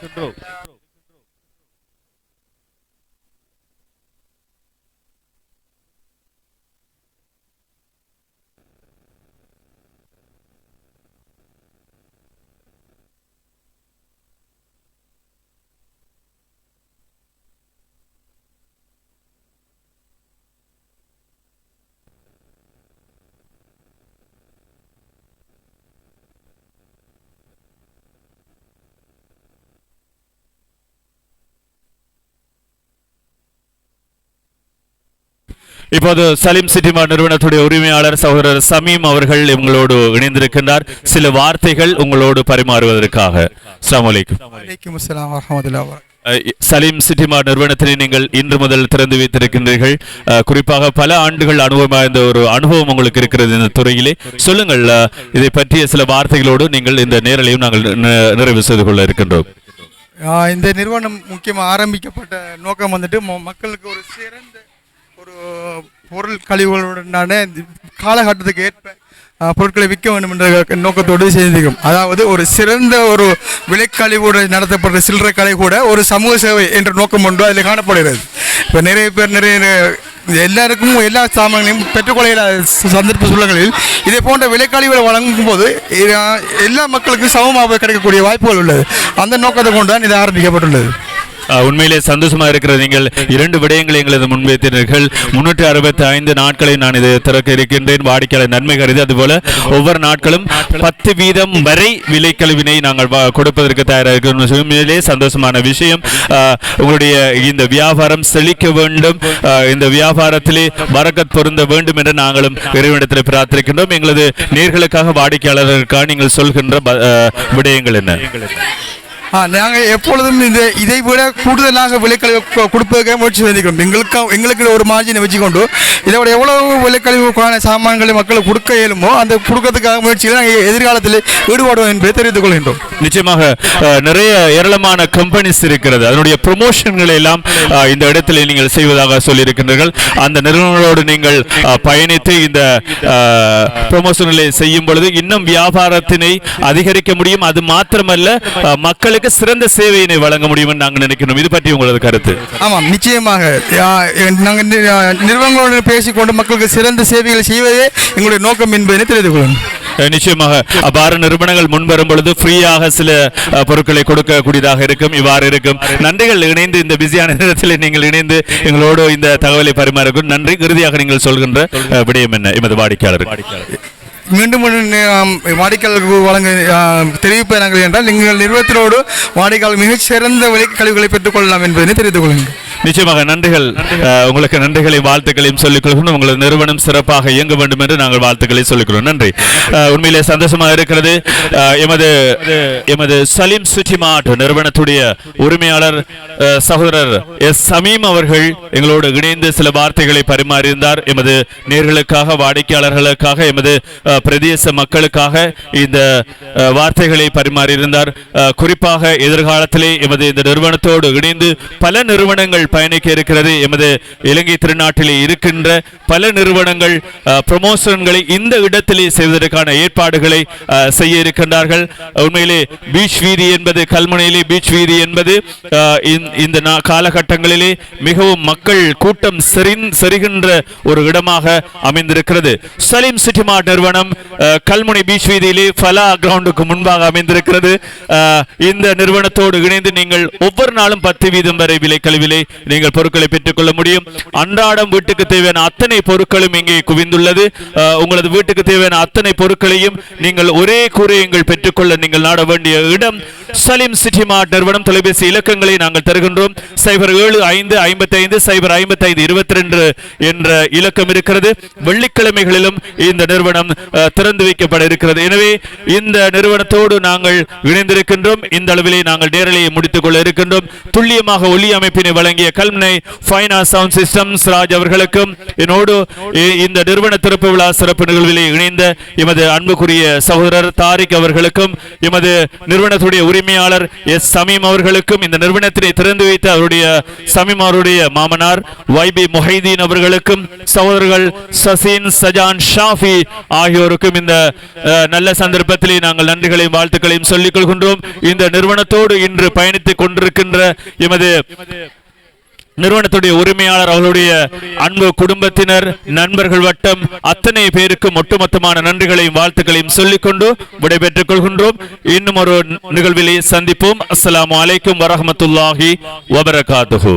இப்போது சலீம் சிட்டி மார்ட் நிறுவனத்துடைய உரிமையாளர் சகோதரர் சமீம் அவர்கள் உங்களோடு இணைந்திருக்கின்றார். சில வார்த்தைகள் உங்களோடு பரிமாறுவதற்காக. அஸ்ஸலாமு அலைக்கும். வலைக்கும் அஸ்ஸலாம் வரஹ்மத்துல்லாஹி வபரகாத்துஹு. சலீம் சிட்டி மார்ட் நிறுவனத்தினை நீங்கள் இன்று முதல் திறந்து வைத்திருக்கின்றீர்கள். குறிப்பாக பல ஆண்டுகள் அனுபவம் ஒரு அனுபவம் உங்களுக்கு இருக்கிறது இந்த துறையிலே. சொல்லுங்கள், இதை பற்றிய சில வார்த்தைகளோடு நீங்கள் இந்த நேரலையும் நாங்கள் நிறைவு செய்து கொள்ள இருக்கின்றோம். இந்த நிறுவனம் முக்கியமாக ஆரம்பிக்கப்பட்ட நோக்கம் வந்துட்டு மக்களுக்கு ஒரு சிறந்த ஒரு பொருள் கழிவுகளுடனான காலகட்டத்துக்கு ஏற்ப பொருட்களை விற்க வேண்டும் என்ற நோக்கத்தோடு செய்திருக்கும். அதாவது ஒரு சிறந்த ஒரு விலைக்கழிவுடன் நடத்தப்படுற சில்லறை கடை கூட ஒரு சமூக சேவை என்ற நோக்கம் ஒன்று அதில் காணப்படுகிறது. இப்போ நிறைய பேர் எல்லாருக்கும் எல்லா சாமான்களையும் பெற்றுக்கொள்ள சந்தர்ப்ப சூழல்களில் இதே போன்ற விலைக்கழிவுகளை வழங்கும் போது எல்லா மக்களுக்கும் சமமாக கிடைக்கக்கூடிய வாய்ப்புகள் உள்ளது. அந்த நோக்கத்தை கொண்டு தான் இது ஆரம்பிக்கப்பட்டுள்ளது. உண்மையிலே சந்தோஷமா இருக்கிறது. நீங்கள் 2 விடயங்களை எங்களது முன்வைத்தீர்கள். 365 நாட்களை நான் இதை திறக்க இருக்கின்றேன் வாடிக்கையாளர் நன்மை கருதி. அதுபோல ஒவ்வொரு நாட்களும் 10% வரை விலைக்கழிவினை நாங்கள் கொடுப்பதற்கு தயாராக இருக்கிறோம். உண்மையிலே சந்தோஷமான விஷயம். உங்களுடைய இந்த வியாபாரம் செழிக்க வேண்டும், இந்த வியாபாரத்திலே பரக்கத் பொருந்த வேண்டும் என்று நாங்களும் இறைவனிடத்தில் பிரார்த்திக்கின்றோம். எங்களது நேர்களுக்காக வாடிக்கையாளர்களுக்காக நீங்கள் சொல்கின்ற விடயங்கள் என்ன? நாங்கள் எப்பொழுதும் இதை விட கூடுதலாக விலைக்கழிவு கொடுப்பதற்காக முயற்சி செய்திருக்கிறோம். எங்களுக்கு ஒரு மார்ஜினை வச்சுக்கொண்டு இதோட எவ்வளவு விலைக்கழிவுக்கான சாமான்களை மக்களுக்கு கொடுக்க இயலுமோ அந்த கொடுக்கறதுக்காக முயற்சியில் நாங்கள் எதிர்காலத்தில் ஈடுபடுவோம் என்பதை தெரிவித்துக் கொள்கின்றோம். நிச்சயமாக நிறைய ஏராளமான கம்பெனிஸ் இருக்கிறது. அதனுடைய ப்ரொமோஷன்களை எல்லாம் இந்த இடத்தில் நீங்கள் செய்வதாக சொல்லியிருக்கின்றீர்கள். அந்த நிறுவனங்களோடு நீங்கள் பயணித்து இந்த ப்ரொமோஷன்களை செய்யும் பொழுது இன்னும் வியாபாரத்தினை அதிகரிக்க முடியும். அது மாத்திரமல்ல, மக்களுக்கு சிறந்த சேவையினை வழங்க முடியும் என்று நாங்கள் நினைக்கிறோம். இது பற்றி உங்களது கருத்து? ஆமாம், நிச்சயமாக நாங்கள் நிறுவனங்களோடு பேசிக்கொண்டு மக்களுக்கு சிறந்த சேவைகளை செய்வதே எங்களுடைய நோக்கம் என்பதை தெரிந்து கொள்ளும். நிச்சயமாக அவ்வாறு நிறுவனங்கள் முன்வரும் பொழுது ஃப்ரீயாக சில பொருட்களை கொடுக்கக்கூடியதாக இருக்கும். இவ்வாறு இருக்கும். நன்றிகள். இணைந்து இந்த பிஸியான நேரத்தில் நீங்கள் இணைந்து எங்களோடு இந்த தகவலை பரிமாறும் நன்றி. இறுதியாக நீங்கள் சொல்கின்ற விடயம் என்ன எமது வாடிக்கையாளர்? மீண்டும் வாடிக்கையாளர்களுக்கு வழங்க தெரிவிப்பது நாங்கள் என்றால் எங்கள் நிறுவனத்தினோடு வாடிக்கையாளர் மிகச் சிறந்த விலைக்கழிவுகளை பெற்றுக் கொள்ளலாம் என்பதை தெரிந்து கொள்ளுங்கள். நிச்சயமாக நன்றிகள். உங்களுக்கு நன்றிகளை வாழ்த்துக்களையும் சொல்லிக் கொள்கிறோம். உங்களது நிறுவனம் சிறப்பாக இயங்க வேண்டும் என்று நாங்கள் வாழ்த்துக்களை சொல்லிக் கொள்கிறோம். நன்றி. உண்மையிலே சந்தோஷமாக இருக்கிறது. எமது சலீம் சிட்டி மார்ட் நிறுவனத்துடைய உரிமையாளர் சகோதரர் எஸ் சமீம் அவர்கள் எங்களோடு இணைந்து சில வார்த்தைகளை பரிமாறியிருந்தார். எமது நேர்களுக்காக, வாடிக்கையாளர்களுக்காக, எமது பிரதேச மக்களுக்காக இந்த வார்த்தைகளை பரிமாறியிருந்தார். குறிப்பாக எதிர்காலத்திலே எமது இந்த நிறுவனத்தோடு இணைந்து பல நிறுவனங்கள் பயணிக்க இருக்கிறது. எமது இலங்கை திருநாட்டிலே இருக்கின்ற பல நிறுவனங்கள் ப்ரமோஷன்களை இந்த இடத்திலே செய்வதற்கான ஏற்பாடுகளை செய்ய இருக்கின்றார்கள். உண்மையிலே பீச் வீதி என்பது, கல்முனையிலே பீச் வீதி என்பது இந்த காலகட்டங்களிலே மிகவும் மக்கள் கூட்டம் செறிகின்ற ஒரு இடமாக அமைந்திருக்கிறது. சலீம் சிட்டி மார்ட் நிறுவனம் கல்முனை பீச் வீதியிலே ஃபலா கிரவுண்டுக்கு முன்பாக அமைந்திருக்கிறது. இந்த நிறுவனத்தோடு இணைந்து நீங்கள் ஒவ்வொரு நாளும் 10% வரை விலை கழிவிலே நீங்கள் பொருட்களை பெற்றுக் கொள்ள முடியும். அன்றாடம் வீட்டுக்கு தேவையான அத்தனை பொருட்களும் இங்கே குவிந்துள்ளது. உங்களது வீட்டுக்கு தேவையான அத்தனை பொருட்களையும் நீங்கள் ஒரே கூரையில் பெற்றுக்கொள்ள நீங்கள் நாட வேண்டிய இடம் சலீம் சிட்டி மார்ட் நிறுவனம். தொலைபேசி இலக்கங்களை நாங்கள் தருகின்றோம். 0755550552 என்ற இலக்கம் இருக்கிறது. வெள்ளிக்கிழமைகளிலும் இந்த நிறுவனம் திறந்து வைக்கப்பட இருக்கிறது. எனவே இந்த நிறுவனத்தோடு நாங்கள் இணைந்திருக்கின்றோம். இந்த அளவிலே நாங்கள் நேரலையை முடித்துக் கொள்ள இருக்கின்றோம். துல்லியமாக ஒலி அமைப்பினை வழங்கிய Kalmunai finance sound systems Raj அவர்களுக்கும், என்னோடு இந்த நிறுவன திறப்பு விழா சிறப்பு நிகழ்விலே இணைந்த எமது அன்புக்குரிய சகோதரர் தாரிக் அவர்களுக்கும், எமது நிறுவனத்துடைய உரிமையாளர் எஸ் சமீம் அவர்களுக்கும், இந்த நிறுவனத்தினை திறந்து வைத்த அவருடைய சமீம் அவருடைய மாமனார் வைபி முஹைதீன் அவர்களுக்கும், சகோதரர்கள் சசீன், சஜான், ஷாஃபி ஆகியோருக்கும் இந்த நல்ல சந்தர்ப்பத்திலே நாங்கள் நன்றிகளையும் வாழ்த்துக்களையும் சொல்லிக் கொள்கின்றோம். இந்த நிறுவனத்தோடு இன்று பயணித்துக் கொண்டிருக்கின்ற எமது நிறுவனத்துடைய உரிமையாளர், அவர்களுடைய அன்பு குடும்பத்தினர், நண்பர்கள் வட்டம் அத்தனை பேருக்கும் ஒட்டுமொத்தமான நன்றிகளையும் வாழ்த்துக்களையும் சொல்லிக்கொண்டு விடைபெற்றுக் கொள்கின்றோம். இன்னும் ஒரு நிகழ்விலே சந்திப்போம். அஸ்ஸலாமு அலைக்கும் வரஹ்மத்துல்லாஹி வபரகாத்துஹு.